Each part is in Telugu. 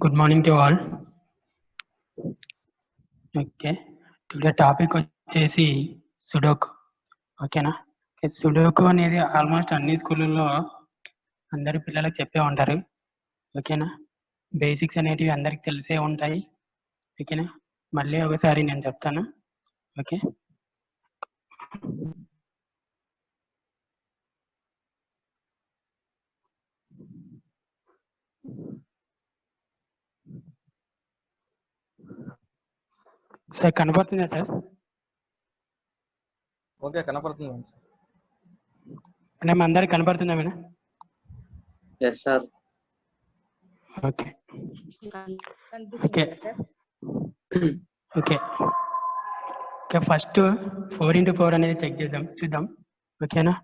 Good morning to all. Okay. Today topic వచ్చేసి సుడోకు. ఓకేనా? సుడోకు అనేది ఆల్మోస్ట్ అన్ని స్కూళ్ళల్లో అందరి పిల్లలకు చెప్పే ఉంటారు. ఓకేనా? బేసిక్స్ అనేటివి అందరికి తెలిసే ఉంటాయి. ఓకేనా? మళ్ళీ ఒకసారి నేను చెప్తాను. ఓకే. సార్ కనపడుతుందా సార్? ఓకే, కనపడుతుంది సార్. మేడం అందరికి కనపడుతుందా madam? Yes sir. Okay okay okay okay first 4x4 అనేది చెక్ చూద్దాం. ఓకేనా?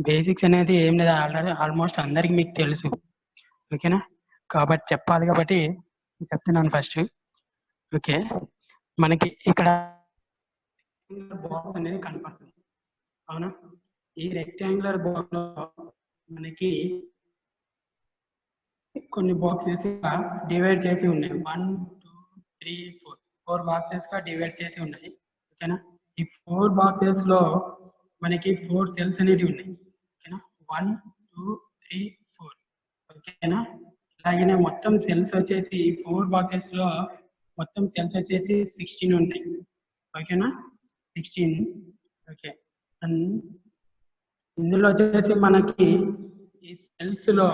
బేసిక్స్ అనేది ఏం లేదు, ఆల్మోస్ట్ అందరికి మీకు తెలుసు. ఓకేనా? కాబట్టి చెప్పాలి కాబట్టి చెప్తున్నాను ఫస్ట్. ఓకే, మనకి ఇక్కడ బాక్స్ అనేది కనపడుతుంది, అవునా? ఈ రెక్టాంగులర్ బాక్స్ లో మనకి కొన్ని బాక్సెస్ డివైడ్ చేసి ఉన్నాయి. 1 2 3 4 బాక్సెస్ గా డివైడ్ చేసి ఉన్నాయి. ఓకేనా? ఈ 4 బాక్సెస్ లో మనకి 4 సెల్స్ అనేవి ఉన్నాయి. ఓకేనా? 1 2 3 4. ఓకేనా? అలాగే మొత్తం సెల్స్ వచ్చేసి 4 బాక్సెస్ లో మొత్తం సెల్స్ వచ్చేసి 16 ఉంటాయి. ఓకేనా? 16. ఓకే, అండ్ ఇందులో వచ్చేసి మనకి ఈ సెల్స్ లో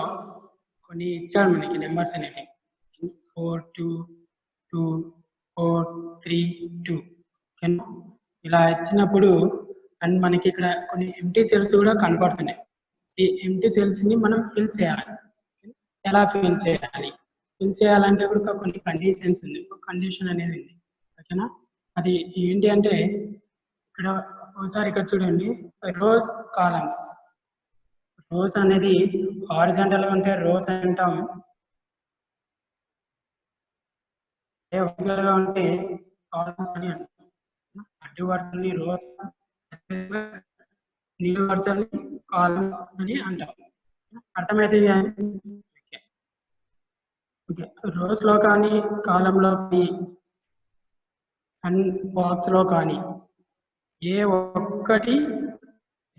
కొన్ని ఇచ్చాడు మనకి నెంబర్స్ అనేవి 4 2 2 4 3 2. ఓకేనా? ఇలా ఇచ్చినప్పుడు అండ్ మనకి ఇక్కడ కొన్ని ఎంటీ సెల్స్ కూడా కనపడుతున్నాయి. ఈ ఎంటీ సెల్స్ ని మనం ఫిల్ చేయాలి. ఎలా ఫిల్ చేయాలి? ఫిల్ చేయాలంటే కూడా కొన్ని కండిషన్స్ ఉంది, కండిషన్ అనేది ఉంది. ఓకేనా? అది ఏంటి అంటే ఇక్కడ ఒకసారి ఇక్కడ చూడండి, రోస్ కాలమ్స్. రోస్ అనేది హారిజాంటల్ గా ఉంటే రోస్ అంటాం, వర్టికల్ గా ఉంటే కాలమ్స్ అని అంటాం. అడ్డు వరుసని రోస్, నిలువు వరుసని కాలమ్స్ అని అంటాం. అర్థమైతే ఓకే. రోస్ లో కానీ కాలంలో కానీ అండ్ బాక్స్ లో కానీ ఏ ఒక్కటి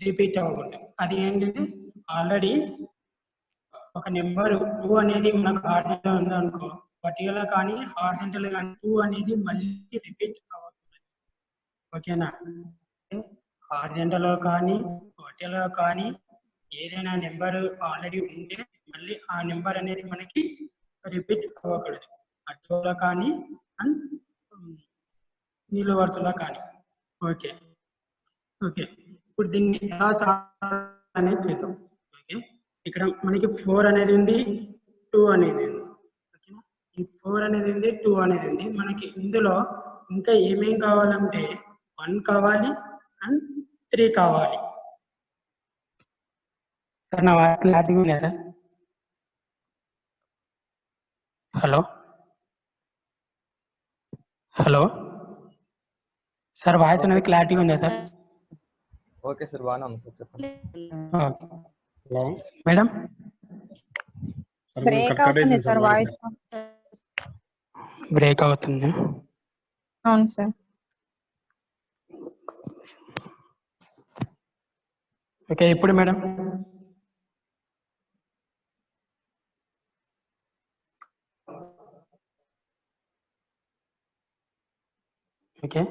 రిపీట్ అవ్వకూడదు. అది ఏంటంటే ఆల్రెడీ ఒక నెంబర్ 2 అనేది మనకు హారిజాంటల్ ఉంది అనుకో, వర్టికల్ కానీ హారిజాంటల్ కానీ 2 అనేది మళ్ళీ రిపీట్ అవ్వకూడదు. ఓకేనా? హారిజాంటల్ కానీ వర్టికల్ కానీ ఏదైనా నెంబర్ ఆల్రెడీ ఉంటే మళ్ళీ ఆ నెంబర్ అనేది మనకి రిపీట్ అవ్వకూడదు. అడ్డులో కానీ అండ్ నిలువు వరుసలో కానీ. ఓకే ఓకే ఇప్పుడు దీన్ని ఎలా సాల్వ్ అనేది చేద్దాం. ఓకే, ఇక్కడ మనకి 4 అనేది ఉంది, 2 అనేది ఉంది. ఓకేనా? ఈ 4 అనేది ఉంది, 2 అనేది ఉంది. మనకి ఇందులో ఇంకా ఏమేం కావాలంటే 1 కావాలి అండ్ 3 కావాలి. సార్ నా వాయిస్ క్లారిటీ ఉందా sir? Hello hello sir, voice అనేది క్లారిటీ ఉందా సార్? ఓకే సార్, బాగానే ఉంది సార్, చెప్పండి. మేడం బ్రేక్ అవుతుంది సార్, వాయిస్ బ్రేక్ అవుతుంది. అవును సార్. ఓకే, ఇప్పుడు మేడం ఓకే,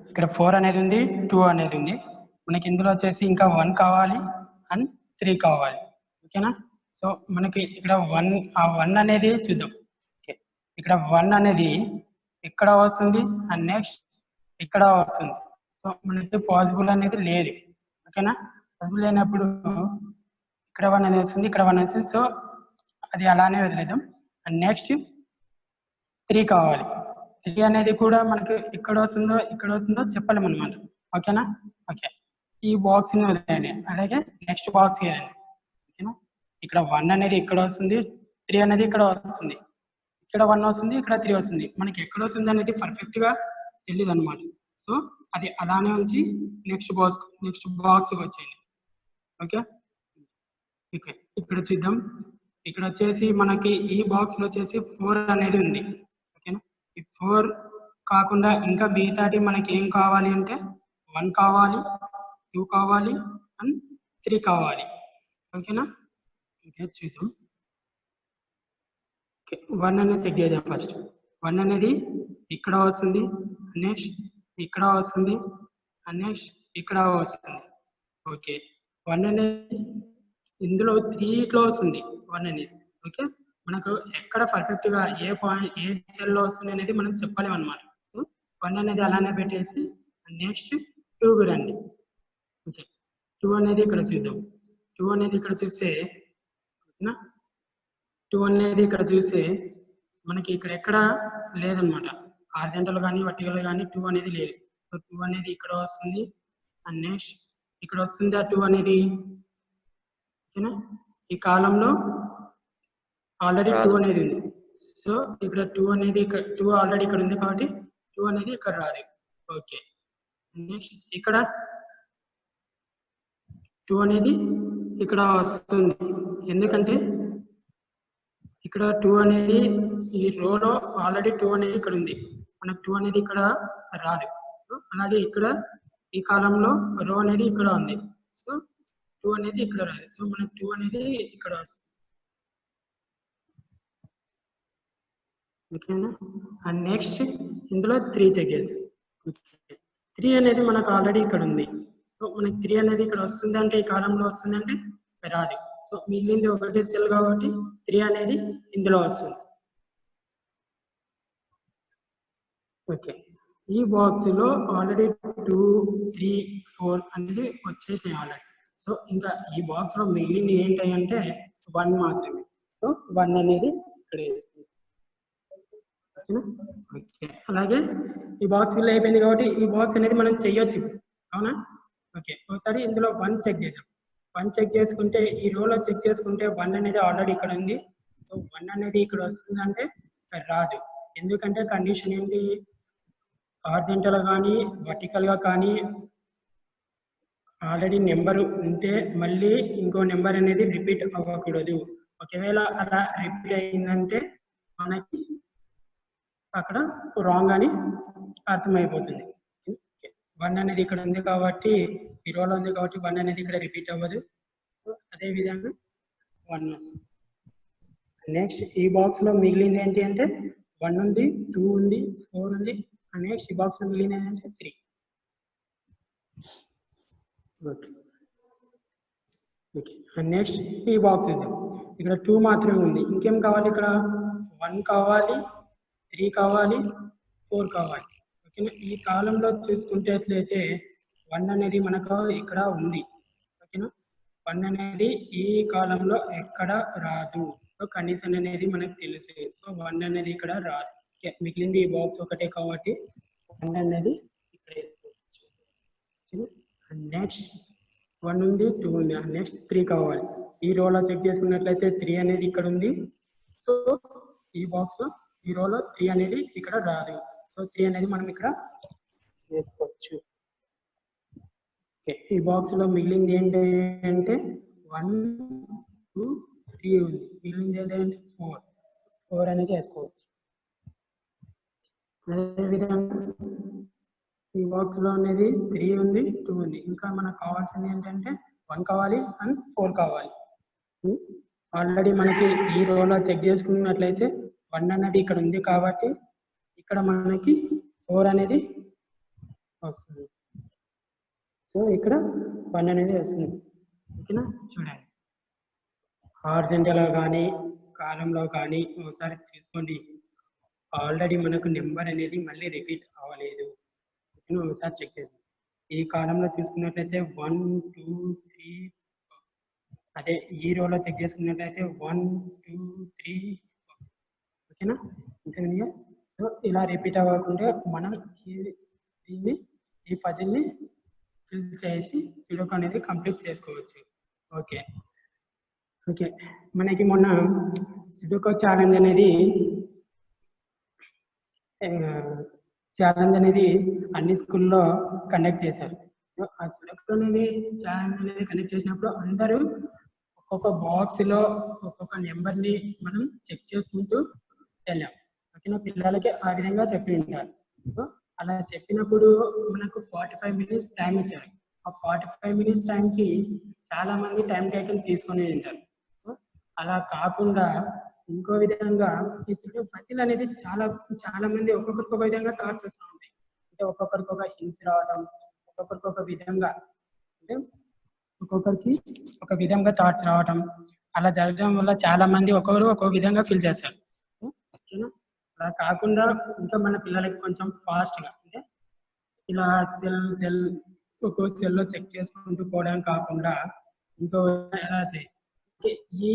ఇక్కడ 4 అనేది ఉంది, 2 అనేది ఉంది. మనకి ఇందులో వచ్చేసి ఇంకా 1 కావాలి అండ్ 3 కావాలి. ఓకేనా? సో మనకి ఇక్కడ 1 అనేది చూద్దాం. ఓకే, ఇక్కడ 1 అనేది ఇక్కడ వస్తుంది అండ్ నెక్స్ట్ ఇక్కడ వస్తుంది. సో మనకి పాసిబుల్ అనేది లేదు. ఓకేనా? పాసిబుల్ లేనప్పుడు ఇక్కడ 1 అనేది వస్తుంది, ఇక్కడ 1 వస్తుంది. సో అది అలానే వదిలేద్దాం. అండ్ నెక్స్ట్ 3 కావాలి. 3 అనేది కూడా మనకి ఇక్కడ వస్తుందో చెప్పలేము అన్నమాట. ఓకేనా? ఓకే, ఈ బాక్స్ ని వదిలేయండి. అలాగే నెక్స్ట్ బాక్స్ వేయండి. ఓకేనా? ఇక్కడ 1 అనేది ఇక్కడ వస్తుంది, 3 అనేది ఇక్కడ వస్తుంది. ఇక్కడ 1 వస్తుంది, ఇక్కడ 3 వస్తుంది. మనకి ఎక్కడ వస్తుంది అనేది పర్ఫెక్ట్ గా తెలియదు అనమాట. సో అది అలానే ఉంచి నెక్స్ట్ బాక్స్ వచ్చేయండి. ఓకే ఓకే, ఇక్కడ చూద్దాం. ఇక్కడ వచ్చేసి మనకి ఈ బాక్స్ లో వచ్చేసి 4 అనేది ఉంది. ఓకేనా? ఈ 4 కాకుండా ఇంకా మిగతాటి మనకి ఏం కావాలి అంటే 1 కావాలి, 2 కావాలి అండ్ 3 కావాలి. ఓకేనా? ఓకే, చూద్దాం. 1 అనేది చెక్ చేద్దాం ఫస్ట్. 1 అనేది ఇక్కడ వస్తుంది, నెక్స్ట్ ఇక్కడ వస్తుంది, నెక్స్ట్ ఇక్కడ వస్తుంది. ఓకే, 1 అనేది ఇందులో 3 వస్తుంది 1 అనేది. ఓకే, మనకు ఎక్కడ పర్ఫెక్ట్ గా ఏ పాయింట్ ఏ సెల్ లో వస్తుంది అనేది మనం చెప్పలేము అనమాట. 1 అనేది అలానే పెట్టేసి నెక్స్ట్ 2కి రండి. ఓకే, 2 అనేది ఇక్కడ చూద్దాం. 2 అనేది ఇక్కడ చూస్తే 2 అనేది ఇక్కడ చూస్తే మనకి ఇక్కడ ఎక్కడ లేదనమాట. హారిజాంటల్ కానీ వర్టికల్ కానీ 2 అనేది లేదు. సో 2 అనేది ఇక్కడ వస్తుంది అండ్ నెక్స్ట్ ఇక్కడ వస్తుంది ఆ 2 అనేది. ఓకేనా? ఈ కాలంలో ఆల్రెడీ 2 అనేది ఉంది. సో ఇక్కడ 2 అనేది ఇక్కడ 2 ఆల్రెడీ ఇక్కడ ఉంది కాబట్టి 2 అనేది ఇక్కడ రాదు. ఓకే, నెక్స్ట్ ఇక్కడ 2 అనేది ఇక్కడ వస్తుంది. ఎందుకంటే ఇక్కడ 2 అనేది ఈ రోలో ఆల్రెడీ 2 అనేది ఇక్కడ ఉంది, మనకు 2 అనేది ఇక్కడ రాదు. సో అలాగే ఇక్కడ ఈ కాలంలో రో అనేది ఇక్కడ ఉంది. సో 2 అనేది ఇక్కడ రాదు. సో మనకు 2 అనేది ఇక్కడ వస్తుంది. ఓకేనా? అండ్ నెక్స్ట్ ఇందులో 3 చెక్ చేద్దాం. 3 అనేది మనకు ఆల్రెడీ ఇక్కడ ఉంది. సో మనకి 3 అనేది ఇక్కడ వస్తుంది అంటే ఈ కాలంలో వస్తుంది అంటే రాదు. సో మిగిలింది ఒకటే సెల్ కాబట్టి 3 అనేది ఇందులో వస్తుంది. ఓకే, ఈ బాక్స్ లో ఆల్రెడీ 2, 3, 4 అనేది వచ్చేసినాయి ఆల్రెడీ. సో ఇంకా ఈ బాక్స్ లో మిగిలింది ఏంటి అంటే 1 మాత్రమే. సో 1 అనేది ఇక్కడ వేస్తుంది. ఓకే, అలాగే ఈ బాక్స్ ఫిల్ అయిపోయింది కాబట్టి ఈ బాక్స్ అనేది మనం చెయ్యొచ్చు, అవునా? ఓకే, ఒకసారి ఇందులో 1 చెక్ చేద్దాం. 1 చెక్ చేసుకుంటే ఈ రోలో చెక్ చేసుకుంటే 1 అనేది ఆల్రెడీ ఇక్కడ ఉంది. సో 1 అనేది ఇక్కడ వస్తుందంటే రాదు. ఎందుకంటే కండిషన్ ఏంటి, హారిజాంటల్ కానీ వర్టికల్ గా కానీ ఆల్రెడీ నెంబర్ ఉంటే మళ్ళీ ఇంకో నెంబర్ అనేది రిపీట్ అవ్వకూడదు. ఒకవేళ అలా రిపీట్ అయిందంటే మనకి అక్కడ రాంగ్ అని అర్థమైపోతుంది. 1 అనేది ఇక్కడ ఉంది కాబట్టి ఈ రోలో ఉంది కాబట్టి 1 అనేది ఇక్కడ రిపీట్ అవ్వదు. అదే విధంగా 1 వస్తుంది. నెక్స్ట్ ఈ బాక్స్ లో మిగిలింది ఏంటి అంటే 1 ఉంది, 2 ఉంది, 4 ఉంది. నెక్స్ట్ ఈ బాక్స్ లో మిగిలింది ఏంటంటే 3. ఓకే, ఓకే, నెక్స్ట్ ఈ బాక్స్ ఇద్దాం. ఇక్కడ 2 మాత్రమే ఉంది. ఇంకేం కావాలి? ఇక్కడ 1 కావాలి, 3 కావాలి, 4 కావాలి. ఓకేనా? ఈ కాలంలో చూసుకుంటేట్లయితే 1 అనేది మనకు ఇక్కడ ఉంది. ఓకేనా? 1 అనేది ఈ కాలంలో ఎక్కడ రాదు. సో కండిషన్ అనేది మనకు తెలుసు. సో 1 అనేది ఇక్కడ రాదు. మిగిలింది ఈ బాక్స్ ఒకటే కాబట్టి 1 అనేది ఇక్కడ వేసుకోవచ్చు. నెక్స్ట్ 1 ఉంది, 2 ఉంది, నెక్స్ట్ 3 కావాలి. ఈ రోలో చెక్ చేసుకున్నట్లయితే 3 అనేది ఇక్కడ ఉంది. సో ఈ బాక్స్ లో ఈ రోలో 3 అనేది ఇక్కడ రాదు. సో 3 అనేది మనం ఇక్కడ వేసుకోవచ్చు. ఓకే, ఈ బాక్స్ లో మిగిలింది ఏంటి అంటే 1, 2, 3 ఉంది. మిగిలింది ఏంటంటే 4 అనేది వేసుకోవచ్చు. అదేవిధంగా ఈ బాక్స్ లో అనేది 3 ఉంది, 2 ఉంది. ఇంకా మనకు కావాల్సింది ఏంటంటే 1 కావాలి అండ్ 4 కావాలి. ఆల్రెడీ మనకి ఈ రోలో చెక్ చేసుకున్నట్లయితే 1 అనేది ఇక్కడ ఉంది కాబట్టి ఇక్కడ మనకి 4 అనేది వస్తుంది. సో ఇక్కడ 1 అనేది వస్తుంది. ఓకేనా? చూడండి, హారిజాంటల్ కానీ కాలంలో కానీ ఒకసారి చూసుకోండి. ఆల్రెడీ మనకు నెంబర్ అనేది మళ్ళీ రిపీట్ అవ్వలేదు. ఒకసారి చెక్ చేద్దాం. ఈ కాలంలో చూసుకున్నట్లయితే 1, 2, 3, అదే ఈ రోలో చెక్ చేసుకున్నట్లయితే 1, 2, 3. ఓకేనా? ఇంతగా సో ఇలా రిపీట్ అవ్వకుండా మనం దీన్ని ఈ పజిల్ని ఫిల్ చేసి సుడోకు అనేది కంప్లీట్ చేసుకోవచ్చు. ఓకే, ఓకే, మనకి మొన్న సుడోకు ఛాలెంజ్ అనేది అన్ని స్కూల్లో కండక్ట్ చేశారు. ఆ సుడోకు అనేది ఛాలెంజ్ అనేది కండక్ట్ చేసినప్పుడు అందరూ ఒక్కొక్క బాక్స్ లో ఒక్కొక్క నెంబర్ ని మనం చెక్ చేసుకుంటూ వెళ్ళాం. ఓకేనా, పిల్లలకి ఆ విధంగా చెప్పి ఉంటారు. సో అలా చెప్పినప్పుడు మనకు 45 మినిట్స్ టైం ఇచ్చారు. ఆ 45 మినిట్స్ టైంకి చాలా మంది టైం టేకన్ తీసుకొని ఉంటారు. సో అలా కాకుండా ఇంకో విధంగా ఈ పజిల్ అనేది చాలా చాలా మంది ఒక్కొక్కరికి ఒక విధంగా థాట్స్ వస్తూ ఉంటాయి. అంటే ఒక్కొక్కరికి ఒక హింట్స్ రావడం, ఒక్కొక్కరికి ఒక విధంగా, అంటే ఒక్కొక్కరికి ఒక విధంగా థాట్స్ రావటం, అలా జరగడం వల్ల చాలా మంది ఒక్కొక్కరు ఒక్కో విధంగా ఫీల్ చేస్తారు. ఓకేనా, అలా కాకుండా ఇంకా మన పిల్లలకి కొంచెం ఫాస్ట్ గా, అంటే ఇలా సెల్ ఒక్కో సెల్ లో చెక్ చేసుకుంటూ పోవడం కాకుండా ఇంకో ఎలా చేయొచ్చు. ఈ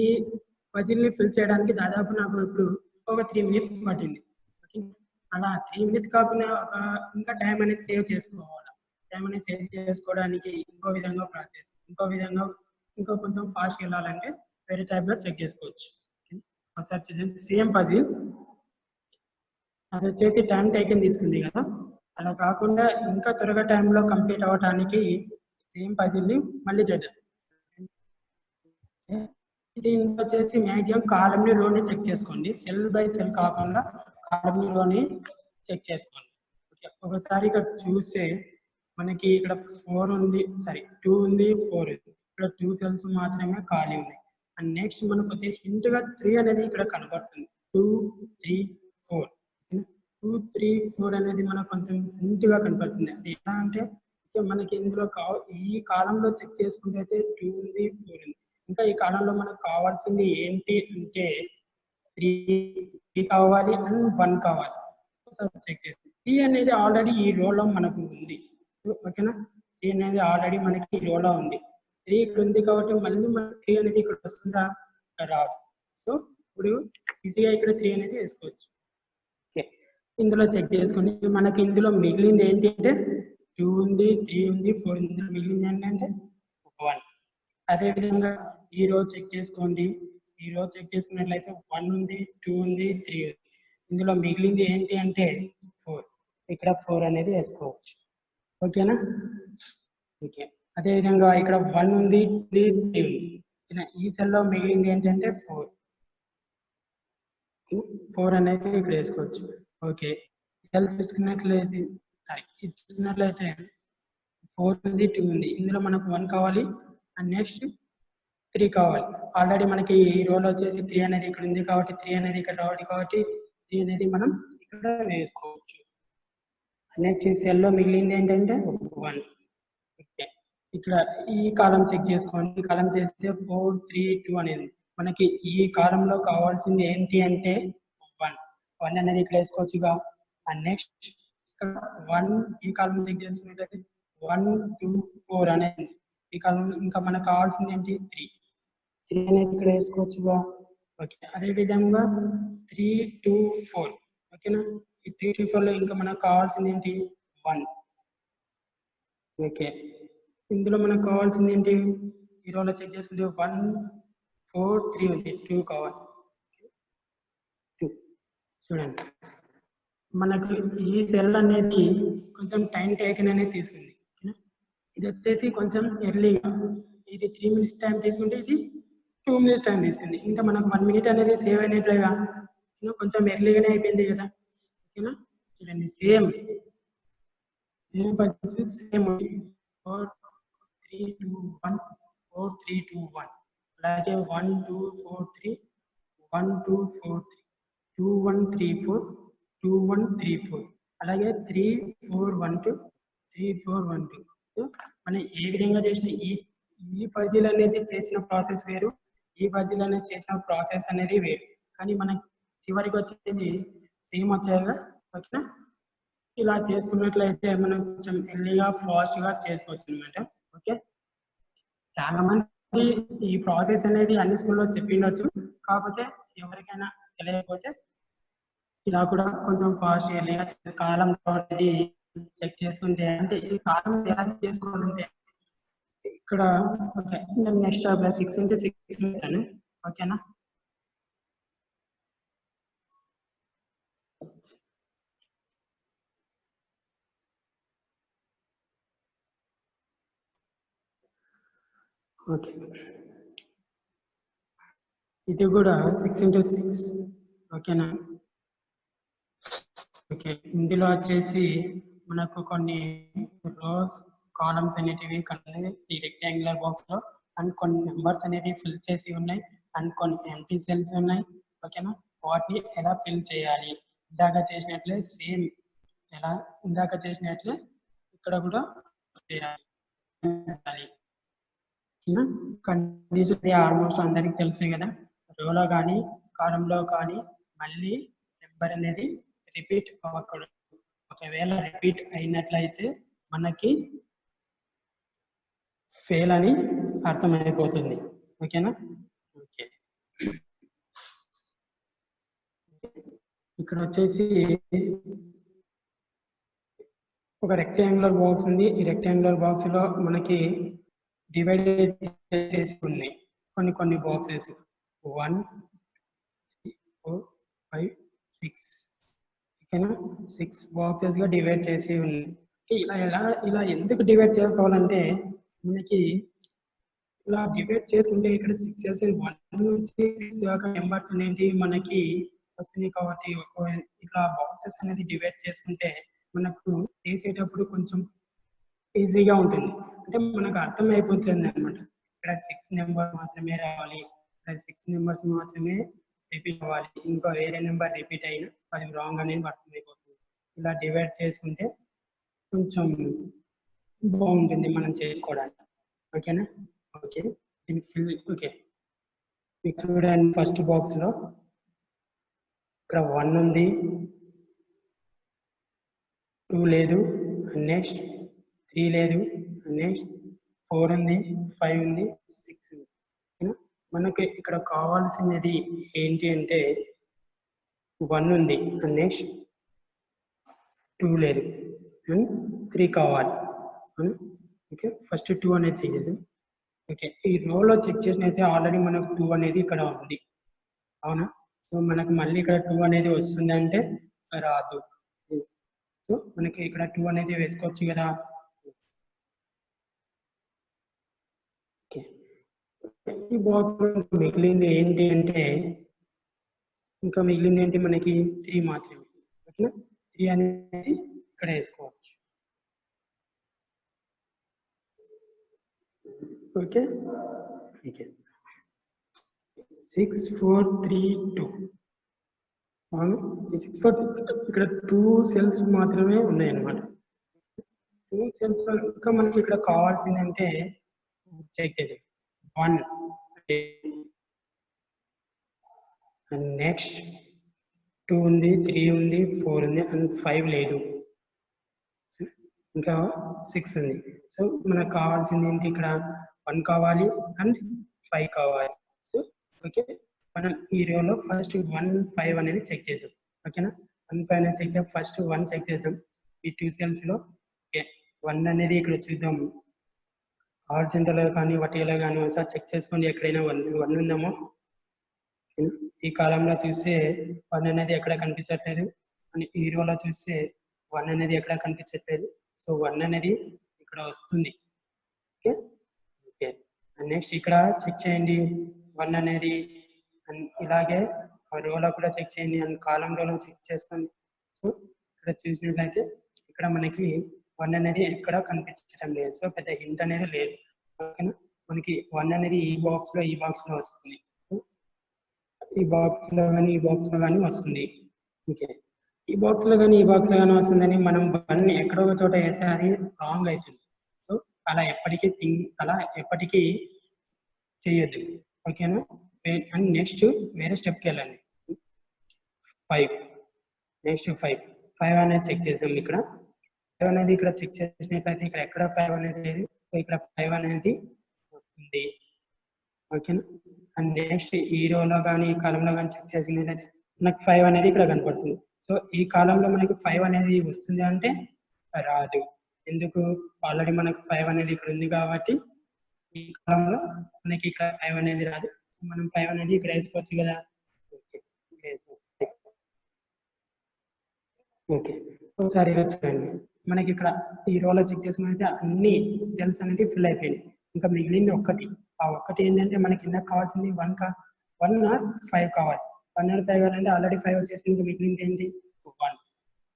పజిల్ ని ఫిల్ చేయడానికి దాదాపు నాకు ఇప్పుడు ఒక 3 మినిట్స్ పట్టింది. ఓకే, అలా 3 మినిట్స్ కాకుండా ఇంకా టైం అనేది సేవ్ చేసుకోవాలి. టైం అనేది సేవ్ చేసుకోవడానికి ఇంకో విధంగా ప్రాసెస్, ఇంకో విధంగా ఇంకో కొంచెం ఫాస్ట్ వెళ్ళాలంటే వేరే టైప్ లో చెక్ చేసుకోవచ్చు. ఒకసారి చేసేది సేమ్ పజిల్, అది వచ్చేసి టైం టేకన్ తీసుకుంది కదా, అలా కాకుండా ఇంకా త్వరగా టైంలో కంప్లీట్ అవ్వడానికి సేమ్ పజిల్ ని మళ్ళీ చేద్దాం. దీని వచ్చేసి మ్యాక్సిమం కాలం ని రోని చెక్ చేసుకోండి, సెల్ బై సెల్ కాకుండా కాలం ని రోని చెక్ చేసుకోండి. ఒకసారి ఇక్కడ చూస్తే మనకి ఇక్కడ 4 ఉంది, సారీ 2 ఉంది, 4 ఉంది. ఇక్కడ 2 సెల్స్ మాత్రమే ఖాళీ ఉన్నాయి. అండ్ నెక్స్ట్ మనకు కొద్దిగా హింట్ గా 3 అనేది ఇక్కడ కనబడుతుంది. 2, 3, 4. 2, 3, 4 అనేది మనకు కొంచెం హింట్ గా కనబడుతుంది. అది ఎలా అంటే మనకి ఇందులో ఈ కాలంలో చెక్ చేసుకుంటే అయితే 2 ఉంది, 4 ఉంది. ఇంకా ఈ కాలంలో మనకు కావాల్సింది ఏంటి అంటే 3 కావాలి అండ్ 1 కావాలి. చెక్ చేసి 3 అనేది ఆల్రెడీ ఈ రోలో మనకు ఉంది. ఓకేనా, 3 అనేది ఆల్రెడీ మనకి ఈ రోలో ఉంది. 3 ఇక్కడ ఉంది కాబట్టి మళ్ళీ మనకి 3 అనేది ఇక్కడ వస్తుందా, రాదు. సో ఇప్పుడు ఈజీగా ఇక్కడ 3 అనేది వేసుకోవచ్చు. ఓకే, ఇందులో చెక్ చేసుకోండి. మనకి ఇందులో మిగిలింది ఏంటి అంటే 2 ఉంది, 3 ఉంది, 4 ఉంది. ఇందులో మిగిలింది ఏంటంటే 1. అదే విధంగా ఈ రో చెక్ చేసుకోండి. ఈ రో చెక్ చేసుకున్నట్లయితే 1 ఉంది, 2 ఉంది, 3 ఉంది. ఇందులో మిగిలింది ఏంటి అంటే 4. ఇక్కడ 4 అనేది వేసుకోవచ్చు. ఓకేనా, ఓకే. అదే విధంగా ఇక్కడ 1 ఉంది, 3 ఉంది. ఈ సెల్ లో మిగిలింది ఏంటంటే 4 అనేది ఇక్కడ వేసుకోవచ్చు. ఓకే, సెల్ చూసుకున్నట్లయితే చూసుకున్నట్లయితే 4 ఉంది, 2 ఉంది. ఇందులో మనకు 1 కావాలి అండ్ నెక్స్ట్ 3 కావాలి. ఆల్రెడీ మనకి ఈ రోల్ వచ్చేసి 3 అనేది ఇక్కడ ఉంది కాబట్టి 3 అనేది ఇక్కడ రావాలి కాబట్టి 3 అనేది మనం ఇక్కడ వేసుకోవచ్చు. నెక్స్ట్ సెల్ లో మిగిలింది ఏంటంటే 1. ఇక్కడ ఈ కాలం చెక్ చేసుకోండి. ఈ కాలం చేస్తే 4, 3, 2 అనేది మనకి ఈ కాలంలో కావాల్సింది ఏంటి అంటే 1 అనేది ఇక్కడ వేసుకోవచ్చుగా. అండ్ నెక్స్ట్ ఇక్కడ 1 ఈ కాలం చెక్ చేసుకున్నట్లయితే 1, 2, 4 అనేది ఈ కాలం. ఇంకా మనకు కావాల్సింది ఏంటి 3 అనేది ఇక్కడ వేసుకోవచ్చుగా. ఓకే, అదే విధంగా 3, 2, 4. ఓకేనా, ఈ 3, 2, 4 లో ఇంకా మనకు కావాల్సింది ఏంటి 1. ఓకే, ఇందులో మనకు కావాల్సింది ఏంటి ఈ రోలో చెక్ చేసుకుంటే 1, 4, 3 ఉంది, 2 కావాలి. 2 చూడండి, మనకు ఈ సెల్ అనేది కొంచెం టైం టేకన్ అనేది తీసుకుంది. ఇది వచ్చేసి కొంచెం ఎర్లీగా, ఇది 3 మినిట్స్ టైం తీసుకుంటే ఇది 2 మినిట్స్ టైం తీసుకుంది. ఇంకా మనకు 1 మినిట్ అనేది సేవ్ అయినట్లుగా కొంచెం ఎర్లీగానే అయిపోయింది కదా. ఓకేనా, చూడండి సేమ్ వచ్చేసి సేమ్ 4, 3, 2, 1, 4, 3, 2, 1. అలాగే 1, 2, 4, 3, 1, 2, 4, 3, 2, 1, 3, 4, 2, 1, 3, 4. అలాగే 3, 4, 1, 2, 3, 4, 1, 2. మనం ఏ విధంగా చేసిన ఈ పజిల్ అనేది చేసిన ప్రాసెస్ వేరు, ఈ పజిల్ అనేది చేసిన ప్రాసెస్ అనేది వేరు. కానీ మనకి చివరికి వచ్చేది సేమ్ వచ్చాయిగా. ఓకేనా, ఇలా చేసుకున్నట్లయితే మనం కొంచెం ఎర్లీగా ఫాస్ట్ గా చేసుకోవచ్చు అనమాట. ఓకే, చాలా మంది ఈ ప్రాసెస్ అనేది అన్ని స్కూల్లో చెప్పిండొచ్చు, కాకపోతే ఎవరికైనా తెలియకపోతే ఇలా కూడా కొంచెం ఫాస్ట్ ఎర్లీగా కాలం అనేది చెక్ చేసుకుంటే, అంటే ఈ కాలం ఎలా చేసుకోవాలంటే ఇక్కడ ఓకే నేను నెక్స్ట్ 6 into 6 ఇస్తాను. ఓకేనా, ఓకే. ఇది కూడా 6 into 6 ఓకేనా. ఓకే, ఇందులో వచ్చేసి మనకు కొన్ని రోస్ కాలమ్స్ అనేటివి కనిపిస్తాయి ఈ రెక్టాంగులర్ బాక్స్ లో, అండ్ కొన్ని నెంబర్స్ అనేవి ఫిల్ చేసి ఉన్నాయి, అండ్ కొన్ని ఎంటీ సెల్స్ ఉన్నాయి. ఓకేనా, వాటిని ఎలా ఫిల్ చేయాలి, ఇందాక చేసినట్లే సేమ్ ఎలా ఇందాక చేసినట్లే ఇక్కడ కూడా చేయాలి. కండిషన్ ఆల్మోస్ట్ అందరికి తెలుసు కదా, రోలో కానీ కాలంలో కానీ మళ్ళీ నెంబర్ అనేది రిపీట్ అవ్వకూడదు. ఒకవేళ రిపీట్ అయినట్లయితే మనకి ఫెయిల్ అని అర్థమైపోతుంది. ఓకేనా. ఓకే, ఇక్కడ వచ్చేసి ఒక రెక్టాంగులర్ బాక్స్ ఉంది. ఈ రెక్టాంగులర్ బాక్స్ లో మనకి డివైడ్ చేసి ఉన్నాయి కొన్ని బాక్సెస్ 1 4 5 6 ఓకేనా. 6 బాక్సెస్ గా డివైడ్ చేసి ఉన్నాయి. ఇలా ఎందుకు డివైడ్ చేసుకోవాలంటే మనకి ఇలా డివైడ్ చేసుకుంటే ఇక్కడ 6 cells 1 నుంచి 6 దాకా నెంబర్స్ అనేవి మనకి వస్తున్నాయి కాబట్టి ఇట్లా బాక్సెస్ అనేది డివైడ్ చేసుకుంటే మనకు చేసేటప్పుడు కొంచెం ఈజీగా ఉంటుంది. అంటే మనకు అర్థం అయిపోతుంది అనమాట. ఇక్కడ 6 నెంబర్ మాత్రమే రావాలి, ఇక్కడ 6 నెంబర్స్ మాత్రమే రిపీట్ అవ్వాలి, ఇంకా వేరే నెంబర్ రిపీట్ అయినా అది రాంగ్ అనేది అర్థమైపోతుంది. ఇలా డివైడ్ చేసుకుంటే కొంచెం బాగుంటుంది మనం చేసుకోవడానికి. ఓకేనా. ఓకే, ఓకే చూడండి, ఫస్ట్ బాక్స్ లో ఇక్కడ 1 ఉంది, 2 లేదు, నెక్స్ట్ 3 లేదు, నెక్స్ట్ 4 ఉంది, 5 ఉంది, 6 ఉంది. మనకి ఇక్కడ కావాల్సినది ఏంటి అంటే 1 ఉంది, నెక్స్ట్ 2 లేదు, 3 కావాలి. ఓకే, ఫస్ట్ 2 అనేది చెయ్యదు. ఓకే, ఈ రోలో చెక్ చేసినైతే ఆల్రెడీ మనకు 2 అనేది ఇక్కడ ఉంది, అవునా. సో మనకు మళ్ళీ ఇక్కడ 2 అనేది వస్తుంది అంటే రాదు. సో మనకి ఇక్కడ 2 అనేది వేసుకోవచ్చు కదా. ఓకే, ఈ బాక్స్ మిగిలింది ఏంటి అంటే ఇంకా మిగిలింది ఏంటి మనకి 3 మాత్రమే. ఓకేనా, 3 అనేది ఇక్కడ వేసుకోవచ్చు. ఓకే ఓకే 6 4 3 2 అవును. ఈ 6 4 ఇక్కడ 2 cells మాత్రమే ఉన్నాయి అన్నమాట. 2 cells ఇంకా మనకి ఇక్కడ కావాల్సింది అంటే చెక్ చేద్దాం. 1 అండ్ నెక్స్ట్ 2 ఉంది, 3 ఉంది, 4 ఉంది, అండ్ 5 లేదు, ఇంకా 6 ఉంది. సో మనకు కావాల్సింది ఏంటి, ఇక్కడ 1 కావాలి అండ్ 5 కావాలి. సో ఓకే, మనం ఈ రోలో ఫస్ట్ 1 5 అనేది చెక్ చేద్దాం. ఓకేనా, 1 5 అనేది చెక్ చేద్దాం. ఫస్ట్ 1 చెక్ చేద్దాం ఈ 2 cells లో. ఓకే, 1 అనేది ఇక్కడ చూద్దాం, హారిజాంటల్ కానీ వర్టికల్ కానీ ఒకసారి చెక్ చేసుకోండి ఎక్కడైనా 1 ఉందేమో. ఈ కాలంలో చూస్తే 1 అనేది ఎక్కడ కనిపించట్లేదు, అని ఈ రోలో చూస్తే 1 అనేది ఎక్కడ కనిపించట్లేదు. సో 1 అనేది ఇక్కడ వస్తుంది. ఓకే ఓకే, నెక్స్ట్ ఇక్కడ చెక్ చేయండి 1 అనేది, ఇలాగే రోలో కూడా చెక్ చేయండి, అండ్ కాలంలో చెక్ చేసుకోండి. సో ఇక్కడ చూసినట్లయితే ఇక్కడ మనకి 1 అనేది ఎక్కడ కనిపించడం లేదు. సో పెద్ద హింట్ అనేది లేదు. ఓకేనా, మనకి 1 అనేది ఈ బాక్స్ లో వస్తుంది, ఈ బాక్స్ లో కానీ ఈ బాక్స్ లో కానీ వస్తుంది. ఓకే, ఈ బాక్స్ లో కానీ వస్తుందని మనం 1 ఎక్కడో ఒక చోట వేస్తే అది రాంగ్ అవుతుంది. సో అలా ఎప్పటికీ చేయొద్దు. ఓకేనా, అండ్ నెక్స్ట్ వేరే స్టెప్కి వెళ్ళండి. 5 నెక్స్ట్ 5 అనేది చెక్ చేద్దాం. ఇక్కడ 5 అనేది ఇక్కడ చెక్ చేసినట్లయితే ఇక్కడ ఎక్కడ 5 అనేది లేదు, ఇక్కడ 5 అనేది వస్తుంది. ఓకేనా, అండ్ నెక్స్ట్ ఈ రోలో కానీ ఈ కాలంలో కానీ చెక్ చేసినట్లయితే మనకు 5 అనేది ఇక్కడ కనపడుతుంది. సో ఈ కాలంలో మనకి 5 అనేది వస్తుంది అంటే రాదు. ఎందుకు, ఆల్రెడీ మనకు 5 అనేది ఇక్కడ ఉంది కాబట్టి ఈ కాలంలో మనకి ఇక్కడ 5 అనేది రాదు. సో మనం 5 అనేది ఇక్కడ వేసుకోవచ్చు కదా. ఓకే, ఒకసారి చూడండి, మనకి ఇక్కడ ఈ రోలో చెక్ చేసుకున్నట్లయితే అన్ని సెల్స్ అనేది ఫిల్ అయిపోయినాయి. ఇంకా మిగిలింది ఒక్కటి. ఆ ఒక్కటి ఏంటంటే మనకి ఇందాక కావాల్సింది 1 1 or 5 కావాలి. 1 or 5 కావాలంటే ఆల్రెడీ 5 వచ్చేసింది, మిగిలింది ఏంటి 1 or 5 కావాలంటే ఆల్రెడీ 5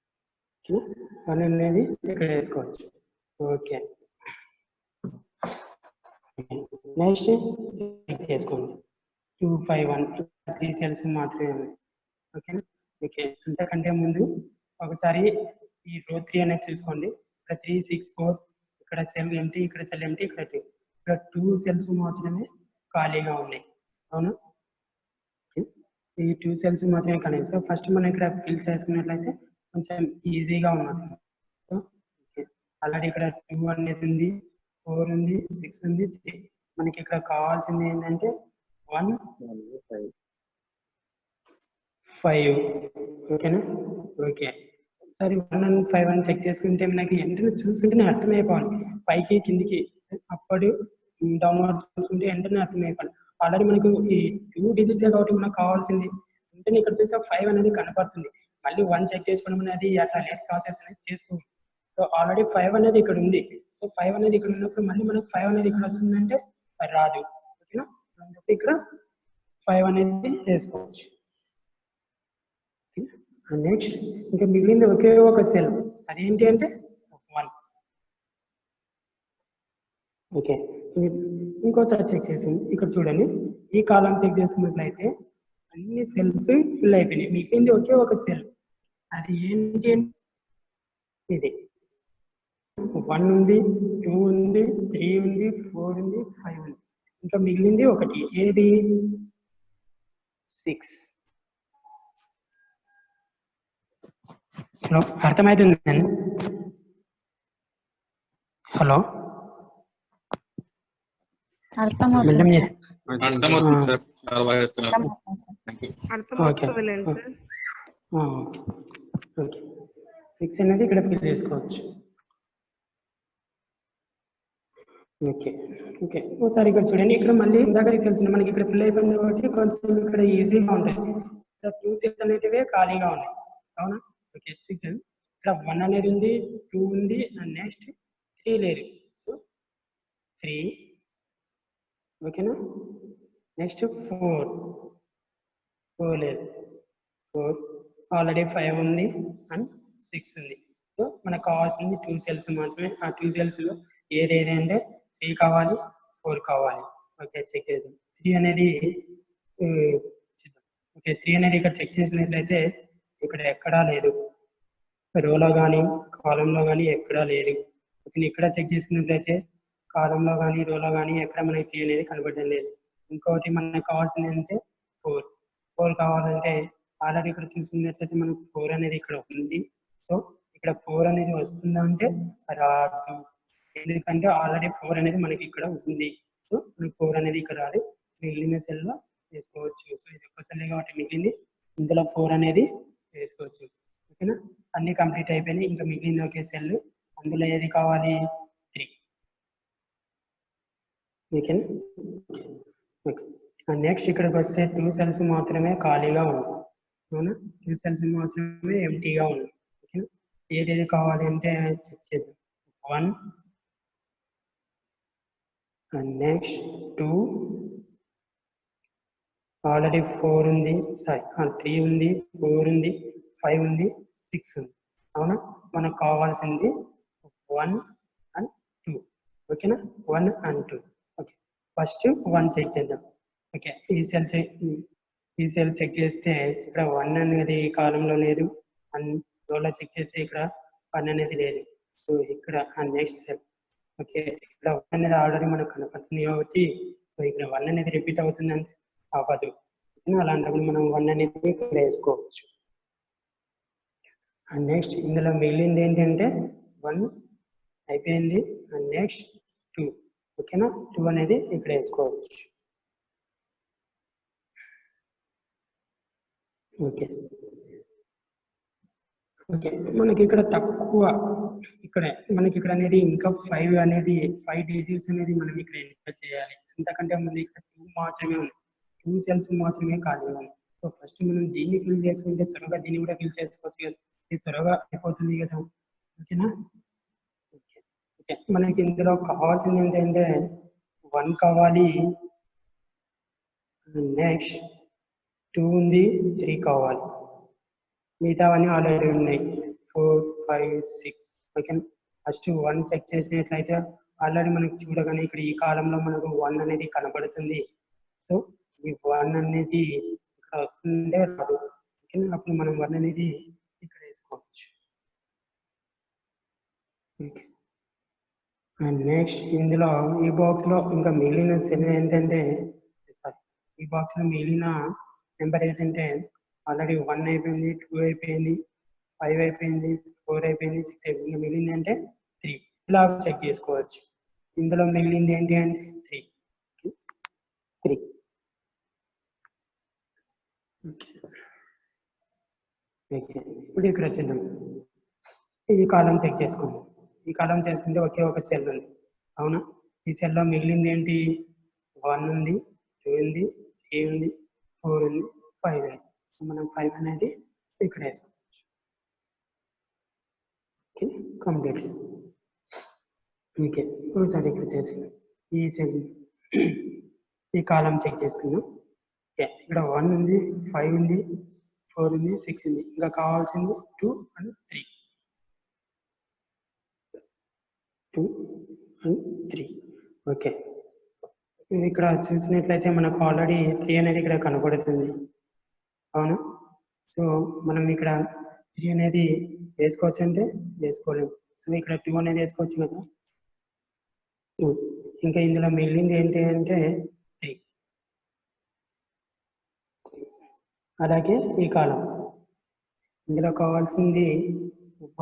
వచ్చేసింది, మిగిలింది ఏంటి 1. 1 అనేది ఇక్కడ వేసుకోవచ్చు. ఓకే, నెక్స్ట్ చేసుకోండి 2 5 1 3 సెల్స్ మాత్రమే ఉన్నాయి. ఓకేనా? ఓకే, అంతకంటే ముందు ఒకసారి ఈ రో 3 అనేది చూసుకోండి. ఇక్కడ 3 6 4 ఇక్కడ సెల్ ఎంటీ, ఇక్కడ సెల్ ఎంటీ, ఇక్కడ 2, ఇక్కడ 2 సెల్స్ మాత్రమే ఖాళీగా ఉన్నాయి. అవునా? ఈ 2 సెల్స్ మాత్రమే ఖాళీ. సో ఫస్ట్ మనం ఇక్కడ ఫిల్ చేసుకున్నట్లయితే కొంచెం ఈజీగా ఉన్నది. ఆల్రెడీ ఇక్కడ 2 అనేది ఉంది, 4 ఉంది, 6 ఉంది, 3. మనకి ఇక్కడ కావాల్సింది ఏంటంటే 1 5. ఓకేనా? ఓకే, సరే 1 and 5 అని చెక్ చేసుకుంటే మనకి వెంటనే చూస్తుంటేనే అర్థమైపోవాలి, పైకి కిందికి అప్పుడు డౌన్వర్డ్ చూసుకుంటే వెంటనే అర్థమైపోవాలి. ఆల్రెడీ మనకు ఈ 2 డిజిట్సే కాబట్టి మనకు కావాల్సింది వెంటనే ఇక్కడ చూసే 5 అనేది కనపడుతుంది. మళ్ళీ 1 చెక్ చేసుకోవడం అనేది అట్లా లేట్ ప్రాసెస్ అనేది చేసుకోవాలి. సో ఆల్రెడీ 5 అనేది ఇక్కడ ఉంది. సో 5 అనేది ఇక్కడ ఉన్నప్పుడు మళ్ళీ మనకు 5 అనేది ఇక్కడ వస్తుందంటే అది రాదు. ఓకేనా? ఇక్కడ 5 అనేది వేసుకోవచ్చు. నెక్స్ట్ ఇంకా మిగిలింది ఒకే ఒక సెల్, అదేంటి అంటే 1. ఓకే, ఇంకోసారి చెక్ చేసింది. ఇక్కడ చూడండి, ఈ కాలం చెక్ చేసుకున్నట్లయితే అన్ని సెల్స్ ఫిల్ అయిపోయినాయి, మిగిలింది ఒకే ఒక సెల్. అది ఏంటి అంటే ఇది 1 ఉంది, 2 ఉంది, 3 ఉంది, 4 ఉంది, 5 ఉంది. ఇంకా మిగిలింది ఒకటి, ఏది 6. హలో, అర్థమవుతుందండి? హలో, అర్థమవుతుంది సార్. చాలా బాగా చెప్తున్నారు. అర్థమవుతుందిలేండి సార్. ఓకే, 6 అనేది ఇక్కడ ఫిల్ చేసుకోవచ్చు. ఓకే ఓకే, ఒకసారి ఇక్కడ చూడండి. ఇక్కడ మళ్ళీ ఇందాక సెల్స్ మనకి ఇక్కడ ఫిల్ అయిపోయింది కాబట్టి కొంచెం ఇక్కడ ఈజీగా ఉంటాయి. ఇక్కడ 2 సెల్స్ అనేటివే ఖాళీగా ఉన్నాయి. అవునా? ఓకే, ఇక్కడ 1 అనేది ఉంది, 2 ఉంది, అండ్ నెక్స్ట్ 3 లేదు. సో 3. ఓకేనా? నెక్స్ట్ 4 లేదు, 4. ఆల్రెడీ 5 ఉంది అండ్ 6 ఉంది. సో మనకు కావాల్సింది 2 సెల్స్ మాత్రమే. ఆ 2 సెల్స్ లో ఏది అంటే 3 కావాలి, 4 కావాలి. ఓకే, చెక్ చేద్దాం. 3 అనేది ఓకే, 3 అనేది ఇక్కడ చెక్ చేసినట్లయితే ఇక్కడ ఎక్కడా లేదు, రోలో కానీ కాలంలో కానీ ఎక్కడా లేదు. ఇక్కడ చెక్ చేసుకున్నట్లయితే కాలంలో కానీ రోలో కానీ ఎక్కడ మనకి 3 అనేది కనబడడం లేదు. ఇంకోటి మనకు కావాల్సింది అంటే 4 కావాలంటే ఆల్రెడీ ఇక్కడ చూసుకున్నట్లయితే మనకు 4 అనేది ఇక్కడ ఉంది. సో ఇక్కడ 4 అనేది వస్తుందా అంటే రాదు, ఎందుకంటే ఆల్రెడీ 4 అనేది మనకి ఇక్కడ ఉంది. సో మనకి 4 అనేది ఇక్కడ రాదు, మిగిలిన సెల్ లో వేసుకోవచ్చు. సో ఇది ఒక్క సెల్ కాబట్టి మిగిలింది, ఇందులో 4 అనేది వేసుకోవచ్చు. ఓకేనా? అన్ని కంప్లీట్ అయిపోయినాయి, ఇంకా మిగిలింది ఒకే సెల్. అందులో ఏది కావాలి 3. ఓకేనా? ఓకే, నెక్స్ట్ ఇక్కడికి వస్తే 2 సెల్స్ మాత్రమే ఖాళీగా ఉన్నాయి. అవునా? 2 సెల్స్ మాత్రమే ఎంటీగా ఉన్నాయి. ఓకేనా? ఏదేది కావాలి అంటే చెక్ చేద్దాం. 1 and next 2, ఆల్రెడీ 4 ఉంది, సారీ 3 ఉంది, 4 ఉంది, 5 ఉంది, 6 ఉంది. అవునా? మనకు కావాల్సింది 1 and 2. ఓకేనా? 1 and 2. ఓకే, ఫస్ట్ 1 చెక్ చేద్దాం. ఓకే, ఈ సెల్ చెక్ చేస్తే ఇక్కడ 1 అనేది కాలంలో లేదు, అండ్ రోలో చెక్ చేస్తే ఇక్కడ 1 అనేది లేదు. సో ఇక్కడ నెక్స్ట్ సెల్. ఓకే, ఇక్కడ 1 అనేది ఆల్రెడీ మనకు కనపడుతుంది కాబట్టి సో ఇక్కడ 1 అనేది రిపీట్ అవుతుందంటే అవ్వదు. అలాంటప్పుడు మనం 1 అనేది ఇక్కడ వేసుకోవచ్చు. అండ్ నెక్స్ట్ ఇందులో మిగిలింది ఏంటంటే 1 అయిపోయింది, అండ్ నెక్స్ట్ 2. ఓకేనా? 2 అనేది ఇక్కడ వేసుకోవచ్చు. ఓకే ఓకే, మనకి ఇక్కడ తక్కువ, ఇక్కడ మనకి ఇక్కడ అనేది ఇంకా 5 డిజిట్స్ అనేది మనం ఇక్కడ ఎంటర్ చేయాలి. అంతకంటే ముందు ఇక్కడ 2 మాత్రమే ఉంది, 2 సెల్స్ మాత్రమే ఖాళీగా ఉంది. సో ఫస్ట్ మనం దీన్ని ఫిల్ చేసుకుంటే త్వరగా దీన్ని కూడా ఫిల్ చేసుకోవచ్చు కదా, ఇది త్వరగా అయిపోతుంది కదా. ఓకేనా? ఓకే ఓకే, మనకి ఇందులో కావాల్సింది ఏంటంటే 1 కావాలి నెక్స్ట్ 2 ఉంది, 3 కావాలి. మిగతావన్నీ ఆల్రెడీ ఉన్నాయి 4, 5, 6. ఓకే, ఫస్ట్ 1 చెక్ చేసినట్లయితే ఆల్రెడీ మనకు చూడగానే ఇక్కడ ఈ కాలంలో మనకు 1 అనేది కనబడుతుంది. సో ఈ 1 అనేది ఇక్కడ వస్తుందే రాదు. ఓకే, అప్పుడు మనం 1 అనేది ఇక్కడ వేసుకోవచ్చు. ఓకే, అండ్ నెక్స్ట్ ఇందులో ఈ బాక్స్ లో ఇంకా మిగిలిన సెల్ ఏంటంటే ఈ బాక్స్ లో మిగిలిన నెంబర్ ఏంటంటే ఆల్రెడీ 1 అయిపోయింది, 2 అయిపోయింది, 5 అయిపోయింది, 4 అయిపోయింది, 6 అయిపోయింది. ఇంకా మిగిలింది అంటే 3. ఇలా చెక్ చేసుకోవచ్చు. ఇందులో మిగిలింది ఏంటి అంటే 3. ఓకే, ఇప్పుడు ఇక్కడ వచ్చేద్దాం. ఈ కాలం చెక్ చేసుకుందాం. ఈ కాలం చేసుకుంటే ఒకే ఒక సెల్ ఉంది, అవునా? ఈ సెల్లో మిగిలింది ఏంటి? 1 ఉంది, 2 ఉంది, 3 ఉంది, 4 ఉంది, 5 ఉంది. మనం 5 అనేది ఇక్కడ వేసుకోవచ్చు. Okay, complete. ఓకే, ఒకసారి ఇక్కడ చేసుకుందాం. ఈ సెల్ ఈ కాలం చెక్ చేసుకుందాం. ఓకే, ఇక్కడ 1 ఉంది, 5 ఉంది, 4 ఉంది, 6 ఉంది. ఇంకా కావాల్సింది 2 and 3. 2 and 3. ఓకే, ఇక్కడ చూసినట్లయితే మనకు ఆల్రెడీ 3 అనేది ఇక్కడ కనబడుతుంది, అవునా? సో మనం ఇక్కడ 3 అనేది వేసుకోవచ్చు అంటే వేసుకోలేము. సో ఇక్కడ 2 అనేది వేసుకోవచ్చు కదా, 2. ఇంకా ఇందులో మిగిలింది ఏంటి అంటే 3. అలాగే ఈ కాలం ఇందులో కావాల్సింది